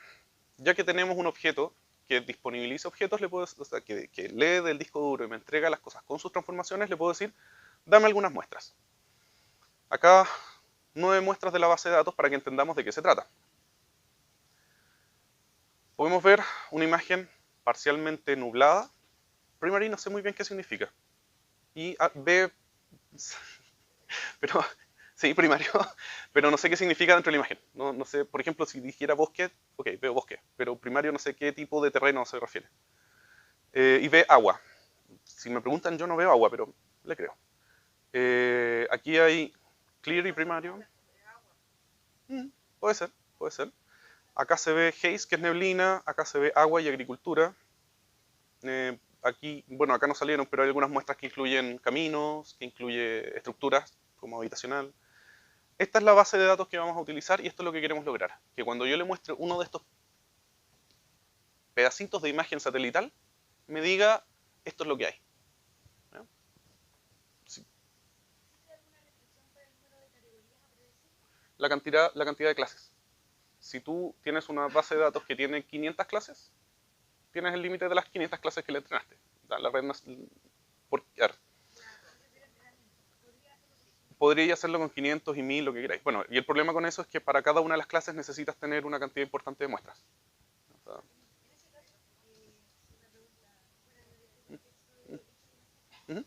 ya que tenemos un objeto que disponibiliza objetos, le puedo, o sea, que lee del disco duro y me entrega las cosas con sus transformaciones, le puedo decir, dame algunas muestras. Acá 9 muestras de la base de datos para que entendamos de qué se trata. Podemos ver una imagen parcialmente nublada. Primary no sé muy bien qué significa. Y B, pero sí, primario, pero no sé qué significa dentro de la imagen. No sé, por ejemplo, si dijera bosque, ok, veo bosque, pero primario no sé qué tipo de terreno se refiere. Y B, agua. Si me preguntan, yo no veo agua, pero le creo. Aquí hay clear y primario. Puede ser, puede ser. Acá se ve haze, que es neblina, acá se ve agua y agricultura. Aquí, bueno, acá no salieron, pero hay algunas muestras que incluyen caminos, que incluye estructuras, como habitacional. Esta es la base de datos que vamos a utilizar y esto es lo que queremos lograr. Que cuando yo le muestre uno de estos pedacitos de imagen satelital, me diga, esto es lo que hay. ¿Ya? Sí. La cantidad de clases. Si tú tienes una base de datos que tiene 500 clases, tienes el límite de las 500 clases que le entrenaste. La red podría hacerlo con 500 y 1000, lo que queráis. Bueno, y el problema con eso es que para cada una de las clases necesitas tener una cantidad importante de muestras. O sea, ¿Mm?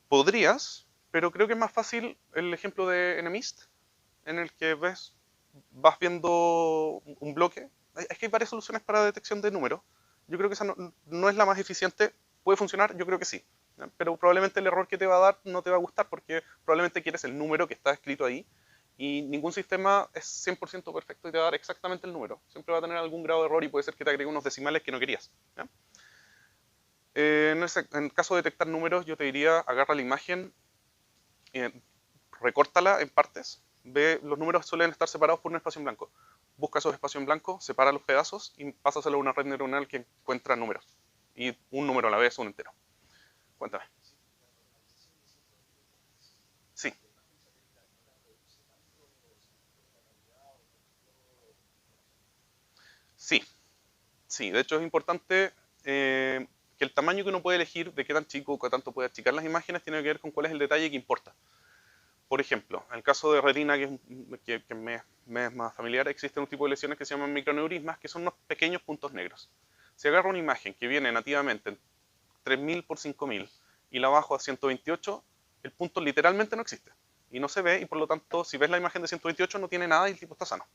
Podrías, pero creo que es más fácil el ejemplo de Enemist, en el que vas viendo un bloque. Es que hay varias soluciones para detección de números. Yo creo que esa no es la más eficiente. ¿Puede funcionar? Yo creo que sí. ¿Ya? Pero probablemente el error que te va a dar no te va a gustar porque probablemente quieres el número que está escrito ahí y ningún sistema es 100% perfecto y te va a dar exactamente el número. Siempre va a tener algún grado de error y puede ser que te agregue unos decimales que no querías. ¿Ya? En caso de detectar números, yo te diría, agarra la imagen, recórtala en partes, ve, los números suelen estar separados por un espacio en blanco. Busca esos espacios en blanco, separa los pedazos y pásaselo a una red neuronal que encuentra números. Y un número a la vez, un entero. Cuéntame. Sí. Sí. Sí, de hecho es importante que el tamaño que uno puede elegir de qué tan chico o qué tanto puede achicar las imágenes tiene que ver con cuál es el detalle que importa. Por ejemplo, en el caso de retina, que me es más familiar, existen un tipo de lesiones que se llaman microneurismas, que son unos pequeños puntos negros. Si agarro una imagen que viene nativamente en 3000 por 5000 y la bajo a 128, el punto literalmente no existe. Y no se ve, y por lo tanto, si ves la imagen de 128 no tiene nada y el tipo está sano.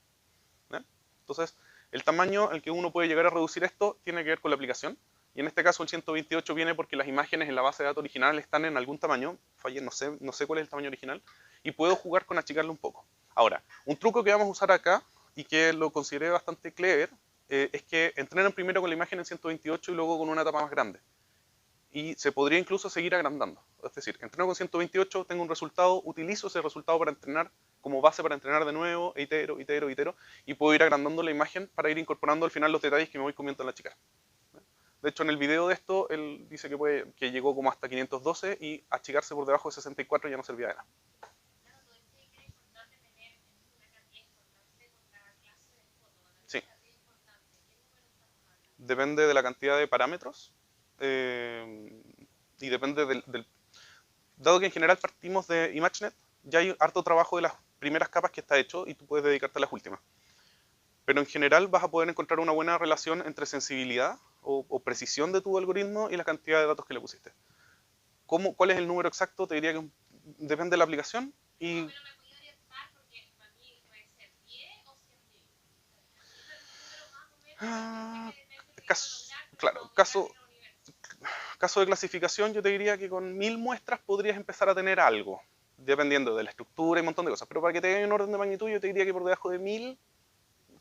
¿Ya? Entonces, el tamaño al que uno puede llegar a reducir esto tiene que ver con la aplicación. Y en este caso el 128 viene porque las imágenes en la base de datos original están en algún tamaño, no sé cuál es el tamaño original, y puedo jugar con achicarlo un poco. Ahora, un truco que vamos a usar acá, y que lo consideré bastante clever, es que entrenan primero con la imagen en 128 y luego con una etapa más grande. Y se podría incluso seguir agrandando. Es decir, entreno con 128, tengo un resultado, utilizo ese resultado para entrenar como base para entrenar de nuevo, itero, y puedo ir agrandando la imagen para ir incorporando al final los detalles que me voy comiendo en la chica. De hecho, en el video de esto, él dice que llegó como hasta 512 y achicarse por debajo de 64 ya no servía de nada. Sí. Depende de la cantidad de parámetros y depende Dado que en general partimos de ImageNet, ya hay harto trabajo de las primeras capas que está hecho y tú puedes dedicarte a las últimas. Pero en general vas a poder encontrar una buena relación entre sensibilidad o precisión de tu algoritmo y la cantidad de datos que le pusiste. ¿Cuál es el número exacto? Te diría que depende de la aplicación. Y Pero me podía orientar porque para mí puede ser 10 o 100.000. Ese es un número más o menos. ah, Sé que queriendo caso, lograr, pero claro, para ubicarme en el universo. caso de clasificación, yo te diría que con 1000 muestras podrías empezar a tener algo, dependiendo de la estructura y un montón de cosas. Pero para que te den un orden de magnitud, yo te diría que por debajo de 1000,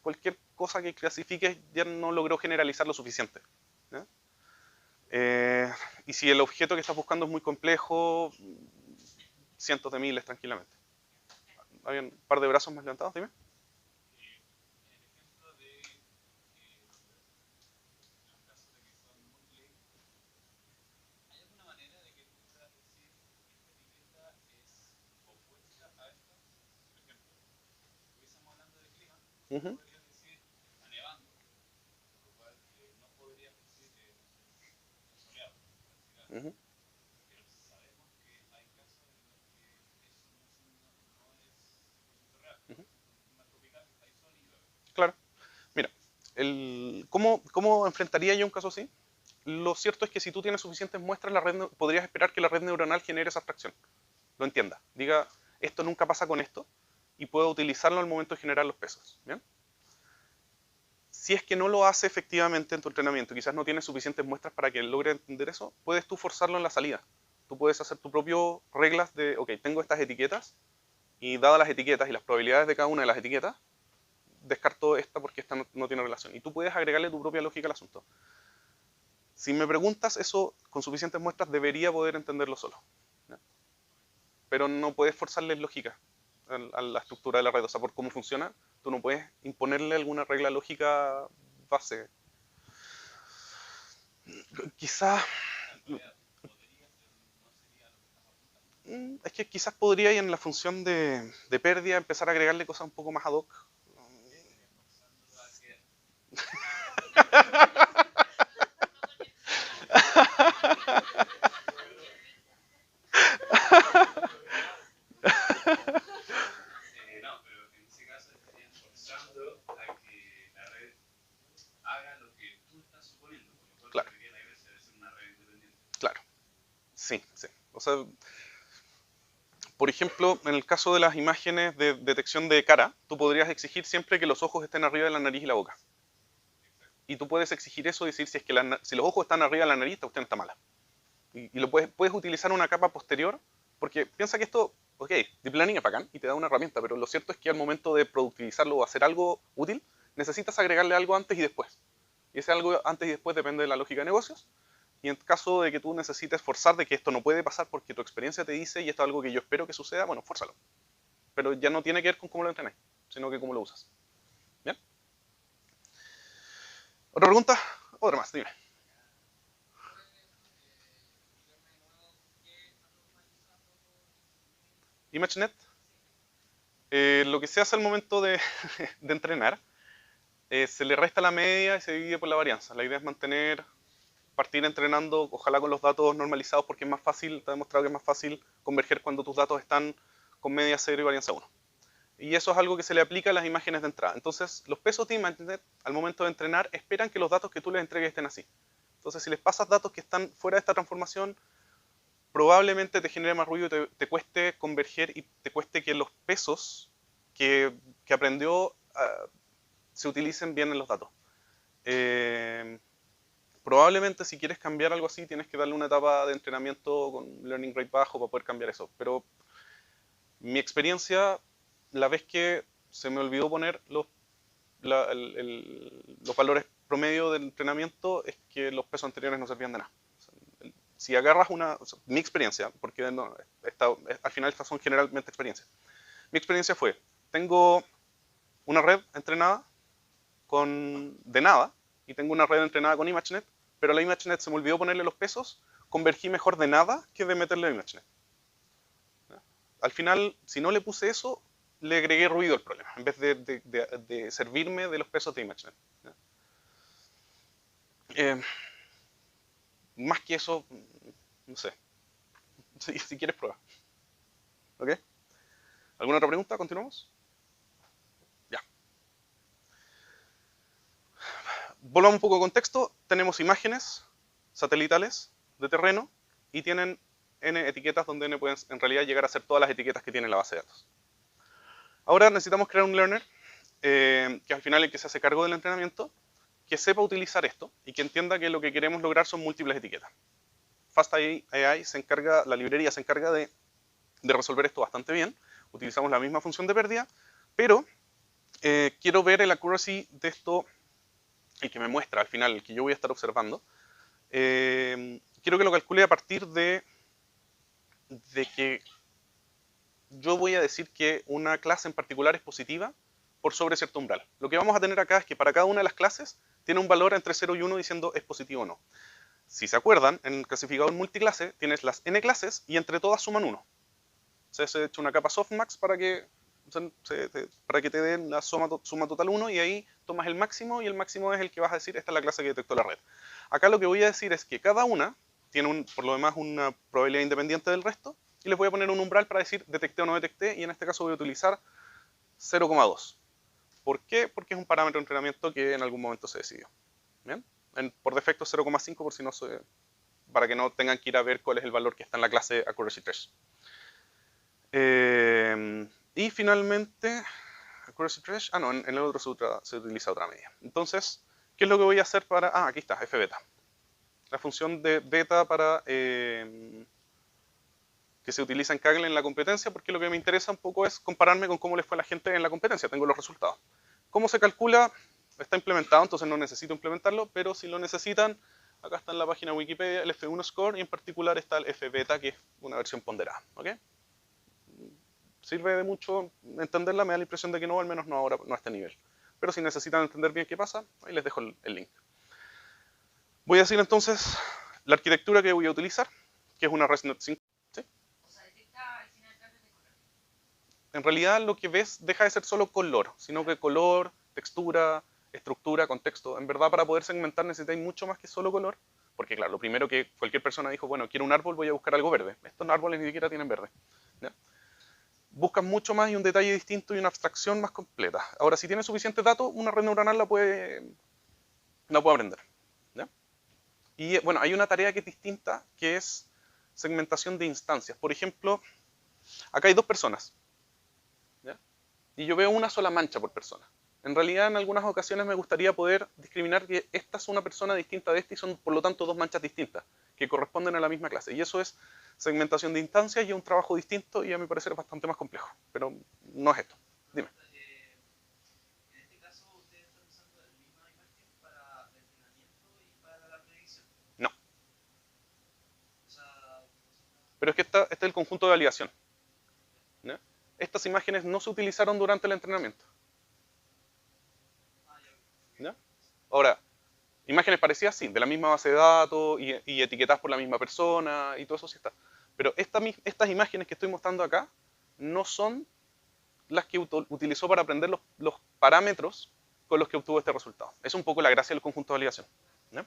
cualquier cosa que clasifiques ya no logró generalizar lo suficiente. ¿Ya? Y si el objeto que estás buscando es muy complejo, cientos de miles tranquilamente. ¿Hay un par de brazos más levantados? Dime. Uh-huh. Uh-huh. Uh-huh. Claro. Mira, ¿cómo enfrentaría yo un caso así? Lo cierto es que si tú tienes suficientes muestras, podrías esperar que la red neuronal genere esa abstracción. Lo entienda. Diga, esto nunca pasa con esto, y pueda utilizarlo al momento de generar los pesos. ¿Bien? Si es que no lo hace efectivamente en tu entrenamiento, quizás no tienes suficientes muestras para que logre entender eso, puedes tú forzarlo en la salida. Tú puedes hacer tus propias reglas de, ok, tengo estas etiquetas, y dadas las etiquetas y las probabilidades de cada una de las etiquetas, descarto esta porque esta no tiene relación. Y tú puedes agregarle tu propia lógica al asunto. Si me preguntas, eso con suficientes muestras debería poder entenderlo solo. ¿Ya? Pero no puedes forzarle lógica a la estructura de la red. O sea, por cómo funciona, tú no puedes imponerle alguna regla lógica base. Quizás... Es que quizás podría ir en la función de pérdida empezar a agregarle cosas un poco más ad hoc. Claro. Claro. Sí, sí. O sea, por ejemplo, en el caso de las imágenes de detección de cara, tú podrías exigir siempre que los ojos estén arriba de la nariz y la boca. Y tú puedes exigir eso y decir si es que si los ojos están arriba de la nariz, esta cuestión está mala. Y lo puedes utilizar una capa posterior, porque piensa que esto, ok, Deep Learning es bacán y te da una herramienta, pero lo cierto es que al momento de productivizarlo o hacer algo útil, necesitas agregarle algo antes y después. Y ese algo antes y después depende de la lógica de negocios. Y en caso de que tú necesites forzar de que esto no puede pasar porque tu experiencia te dice y esto es algo que yo espero que suceda, bueno, fórzalo. Pero ya no tiene que ver con cómo lo entrenáis, sino que cómo lo usas. ¿Bien? ¿Otra pregunta? Otra más, dime. ImageNet. Lo que se hace al momento de entrenar, se le resta la media y se divide por la varianza. La idea es partir entrenando, ojalá con los datos normalizados, porque es más fácil, está demostrado que es más fácil converger cuando tus datos están con media 0 y varianza 1. Y eso es algo que se le aplica a las imágenes de entrada. Entonces, los pesos de ImageNet, al momento de entrenar, esperan que los datos que tú les entregues estén así. Entonces, si les pasas datos que están fuera de esta transformación, probablemente te genere más ruido y te cueste converger y te cueste que los pesos que aprendió se utilicen bien en los datos. Probablemente si quieres cambiar algo así, tienes que darle una etapa de entrenamiento con learning rate bajo para poder cambiar eso. Pero mi experiencia, la vez que se me olvidó poner los valores promedio del entrenamiento, es que los pesos anteriores no servían de nada. Si agarras mi experiencia, porque al final estas son generalmente experiencias. Mi experiencia fue, tengo una red entrenada de nada, y tengo una red entrenada con ImageNet, pero a la ImageNet se me olvidó ponerle los pesos, convergí mejor de nada que de meterle a ImageNet. Al final, si no le puse eso, le agregué ruido al problema, en vez de servirme de los pesos de ImageNet. Más que eso, no sé. Si quieres, prueba. ¿Ok? ¿Alguna otra pregunta? ¿Continuamos? Ya. Volvamos un poco de contexto. Tenemos imágenes satelitales de terreno y tienen n etiquetas, donde n pueden en realidad llegar a ser todas las etiquetas que tiene la base de datos. Ahora necesitamos crear un learner, que al final es el que se hace cargo del entrenamiento, que sepa utilizar esto y que entienda que lo que queremos lograr son múltiples etiquetas. FastAI se encarga, la librería se encarga de resolver esto bastante bien. Utilizamos la misma función de pérdida, pero quiero ver el accuracy de esto, el que me muestra al final, el que yo voy a estar observando. Quiero que lo calcule a partir de que yo voy a decir que una clase en particular es positiva por sobre cierto umbral. Lo que vamos a tener acá es que para cada una de las clases tiene un valor entre 0 y 1 diciendo es positivo o no. Si se acuerdan, en el clasificador multiclase tienes las n clases y entre todas suman 1. Se ha hecho una capa softmax para que te den la suma total 1 y ahí tomas el máximo y el máximo es el que vas a decir, esta es la clase que detectó la red. Acá lo que voy a decir es que cada una tiene por lo demás una probabilidad independiente del resto y les voy a poner un umbral para decir detecté o no detecté y en este caso voy a utilizar 0,2. ¿Por qué? Porque es un parámetro de entrenamiento que en algún momento se decidió. ¿Bien? Por defecto 0,5 por si no para que no tengan que ir a ver cuál es el valor que está en la clase accuracy thresh. Y finalmente, accuracy thresh, no, en el otro se utiliza otra medida. Entonces, ¿qué es lo que voy a hacer para, aquí está, fbeta. La función de beta para que se utiliza en Kaggle en la competencia, porque lo que me interesa un poco es compararme con cómo les fue a la gente en la competencia, tengo los resultados. ¿Cómo se calcula? Está implementado, entonces no necesito implementarlo, pero si lo necesitan, acá está en la página Wikipedia el F1 score y en particular está el fbeta, que es una versión ponderada. ¿Ok? Sirve de mucho entenderla, me da la impresión de que no, al menos no ahora, no a este nivel. Pero si necesitan entender bien qué pasa, ahí les dejo el link. Voy a decir entonces la arquitectura que voy a utilizar, que es una ResNet 5. ¿Sí? O sea, detecta al final cambios de color. En realidad lo que ves deja de ser solo color, sino que color, textura, estructura, contexto. En verdad para poder segmentar necesitáis mucho más que solo color, porque claro, lo primero que cualquier persona dijo, bueno, quiero un árbol, voy a buscar algo verde. Estos árboles ni siquiera tienen verde. ¿Ya? Buscan mucho más y un detalle distinto y una abstracción más completa. Ahora, si tienes suficientes datos, una red neuronal la puede aprender. ¿Ya? Y bueno, hay una tarea que es distinta, que es segmentación de instancias. Por ejemplo, acá hay dos personas, ¿ya? Y yo veo una sola mancha por persona. En realidad, en algunas ocasiones me gustaría poder discriminar que esta es una persona distinta de esta y son, por lo tanto, dos manchas distintas, que corresponden a la misma clase. Y eso es segmentación de instancias y es un trabajo distinto y a mi parecer es bastante más complejo. Pero no es esto. Dime. En este caso, ustedes están usando la misma imagen para el entrenamiento y para la predicción. No. O sea, Pero es que este es el conjunto de validación. ¿Ya? Estas imágenes no se utilizaron durante el entrenamiento. ¿Ya? Ahora, imágenes parecidas, sí, de la misma base de datos y etiquetadas por la misma persona y todo eso sí está. Pero estas imágenes que estoy mostrando acá no son las que utilizó para aprender los parámetros con los que obtuvo este resultado. Es un poco la gracia del conjunto de validación. ¿Ya?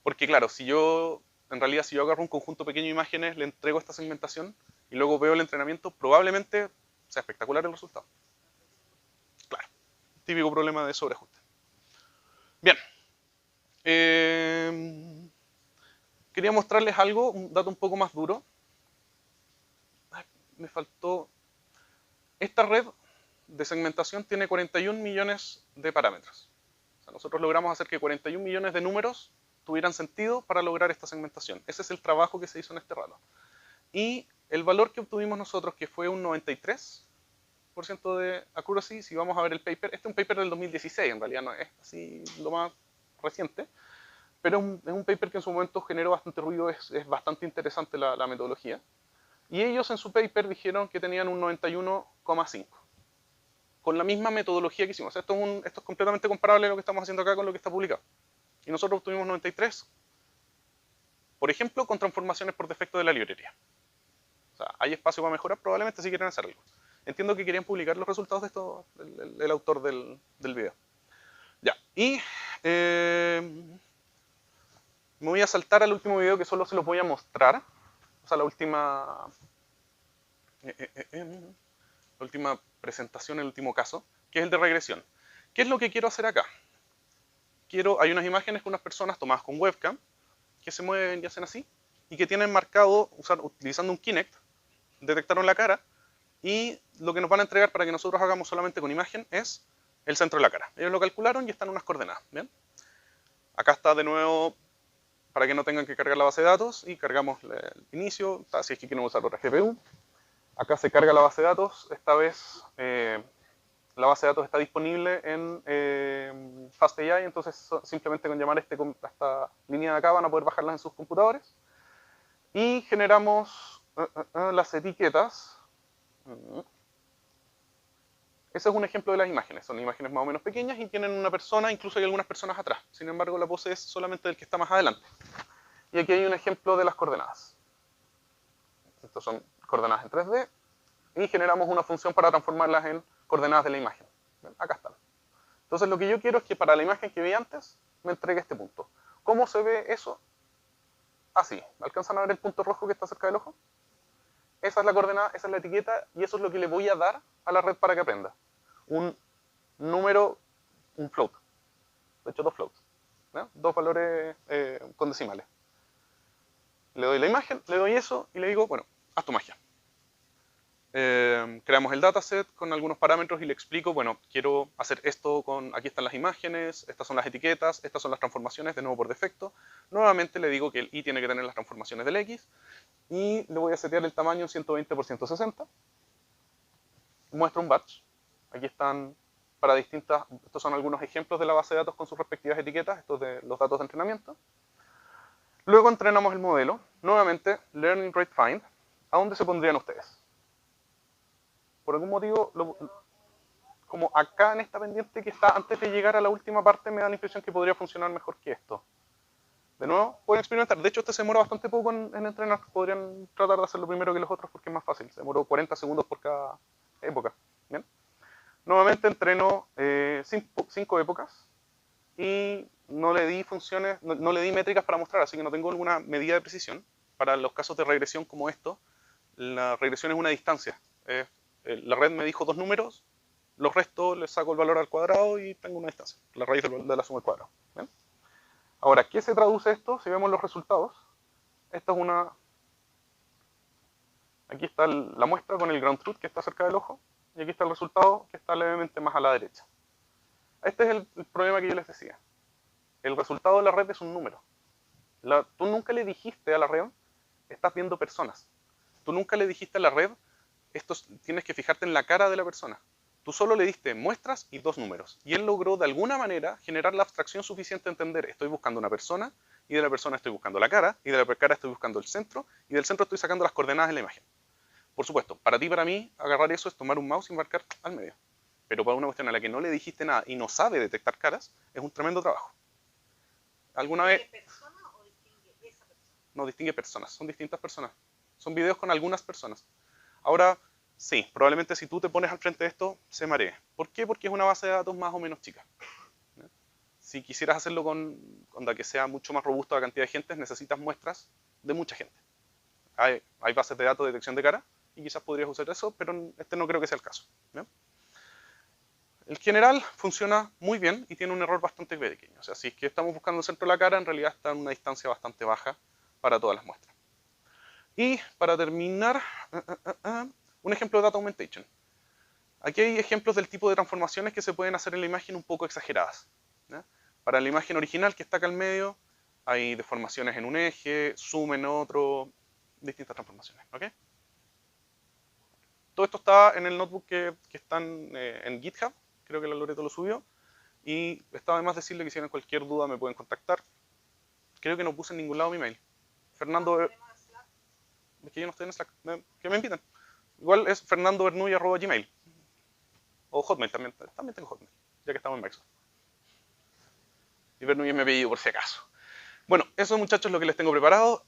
Porque claro, si yo agarro un conjunto pequeño de imágenes, le entrego esta segmentación y luego veo el entrenamiento, probablemente sea espectacular el resultado. Claro, típico problema de sobreajuste. Bien. Quería mostrarles algo, un dato un poco más duro. Ay, me faltó. Esta red de segmentación tiene 41 millones de parámetros. O sea, nosotros logramos hacer que 41 millones de números tuvieran sentido para lograr esta segmentación. Ese es el trabajo que se hizo en este rato. Y el valor que obtuvimos nosotros, que fue un 93% de accuracy, si vamos a ver el paper, este es un paper del 2016, en realidad no es así lo más reciente, pero es un paper que en su momento generó bastante ruido, es bastante interesante la metodología. Y ellos en su paper dijeron que tenían un 91,5, con la misma metodología que hicimos. Esto es completamente comparable a lo que estamos haciendo acá con lo que está publicado. Y nosotros obtuvimos 93, por ejemplo, con transformaciones por defecto de la librería. O sea, hay espacio para mejorar, probablemente si quieren hacer algo. Entiendo que querían publicar los resultados de esto el autor del video. Ya, y me voy a saltar al último video que solo se los voy a mostrar. O sea, la última presentación, el último caso, que es el de regresión. ¿Qué es lo que quiero hacer acá? Hay unas imágenes con unas personas tomadas con webcam que se mueven y hacen así. y que tienen marcado, utilizando un Kinect, detectaron la cara, y lo que nos van a entregar para que nosotros hagamos solamente con imagen es el centro de la cara. Ellos lo calcularon y están unas coordenadas, ¿bien? Acá está de nuevo, para que no tengan que cargar la base de datos, y cargamos el inicio, si es que quieren usar otra GPU. Acá se carga la base de datos, esta vez la base de datos está disponible en FastAI, entonces simplemente con llamar esta línea de acá van a poder bajarlas en sus computadores. Y generamos las etiquetas. Ese es un ejemplo de las imágenes. Son imágenes más o menos pequeñas y tienen una persona, incluso hay algunas personas atrás. Sin embargo, la pose es solamente del que está más adelante. Y aquí hay un ejemplo de las coordenadas. Estas son coordenadas en 3D. Y generamos una función para transformarlas en coordenadas de la imagen. ¿Ven? Acá están. Entonces lo que yo quiero es que para la imagen que vi antes, me entregue este punto. ¿Cómo se ve eso? Así. ¿Alcanzan a ver el punto rojo que está cerca del ojo? Esa es la coordenada, esa es la etiqueta, y eso es lo que le voy a dar a la red para que aprenda. Un número, un float. De hecho, dos floats. ¿No? Dos valores con decimales. Le doy la imagen, le doy eso, y le digo, bueno, haz tu magia. Creamos el dataset con algunos parámetros y le explico, bueno, quiero hacer esto con, aquí están las imágenes, estas son las etiquetas, estas son las transformaciones, de nuevo por defecto. Nuevamente le digo que el i tiene que tener las transformaciones del x, y le voy a setear el tamaño en 120 por 160. Muestro un batch. Aquí están para distintas, estos son algunos ejemplos de la base de datos con sus respectivas etiquetas, estos de los datos de entrenamiento. Luego entrenamos el modelo, nuevamente, Learning Rate Find. ¿A dónde se pondrían ustedes? Por algún motivo, como acá en esta pendiente que está antes de llegar a la última parte, me da la impresión que podría funcionar mejor que esto. De nuevo, pueden experimentar. De hecho, este se demora bastante poco en entrenar. Podrían tratar de hacerlo primero que los otros porque es más fácil. Se demoró 40 segundos por cada época. ¿Bien? Nuevamente entreno 5 épocas y no le di funciones, no le di métricas para mostrar, así que no tengo alguna medida de precisión. Para los casos de regresión como esto, la regresión es una distancia. La red me dijo 2 números, los restos les saco el valor al cuadrado y tengo una distancia, la raíz de la suma al cuadrado. ¿Bien? Ahora, ¿qué se traduce esto? Si vemos los resultados, esta es una... Aquí está la muestra con el ground truth que está cerca del ojo, y aquí está el resultado que está levemente más a la derecha. Este es el problema que yo les decía. El resultado de la red es un número. Tú nunca le dijiste a la red, estás viendo personas. Tú nunca le dijiste a la red, tienes que fijarte en la cara de la persona. Tú solo le diste muestras y 2 números. Y él logró de alguna manera generar la abstracción suficiente a entender, estoy buscando una persona, y de la persona estoy buscando la cara, y de la cara estoy buscando el centro, y del centro estoy sacando las coordenadas de la imagen. Por supuesto, para ti y para mí, agarrar eso es tomar un mouse y marcar al medio. Pero para una cuestión a la que no le dijiste nada y no sabe detectar caras, es un tremendo trabajo. ¿Alguna vez? ¿Distingue persona o distingue esa persona? No, distingue personas, son distintas personas. Son videos con algunas personas. Ahora, sí, probablemente si tú te pones al frente de esto, se maree. ¿Por qué? Porque es una base de datos más o menos chica. ¿No? Si quisieras hacerlo con la que sea mucho más robusto a la cantidad de gente, necesitas muestras de mucha gente. Hay bases de datos de detección de cara, y quizás podrías usar eso, pero este no creo que sea el caso. ¿Bien? El general funciona muy bien y tiene un error bastante pequeño. O sea, si es que estamos buscando el centro de la cara, en realidad está en una distancia bastante baja para todas las muestras. Y para terminar, un ejemplo de Data Augmentation. Aquí hay ejemplos del tipo de transformaciones que se pueden hacer en la imagen un poco exageradas. ¿Ya? Para la imagen original que está acá al medio, hay deformaciones en un eje, zoom en otro, distintas transformaciones. ¿Okay? Todo esto está en el notebook que están en GitHub, creo que la Loreto lo subió, y está además decirle que si tienen cualquier duda me pueden contactar. Creo que no puse en ningún lado mi mail. Fernando... Es que yo no estoy en Slack, que me inviten. Igual es fernandobernuy@gmail. O Hotmail también tengo Hotmail, ya que estamos en Microsoft. Y Bernuy es mi apellido por si acaso. Bueno, eso muchachos es lo que les tengo preparado.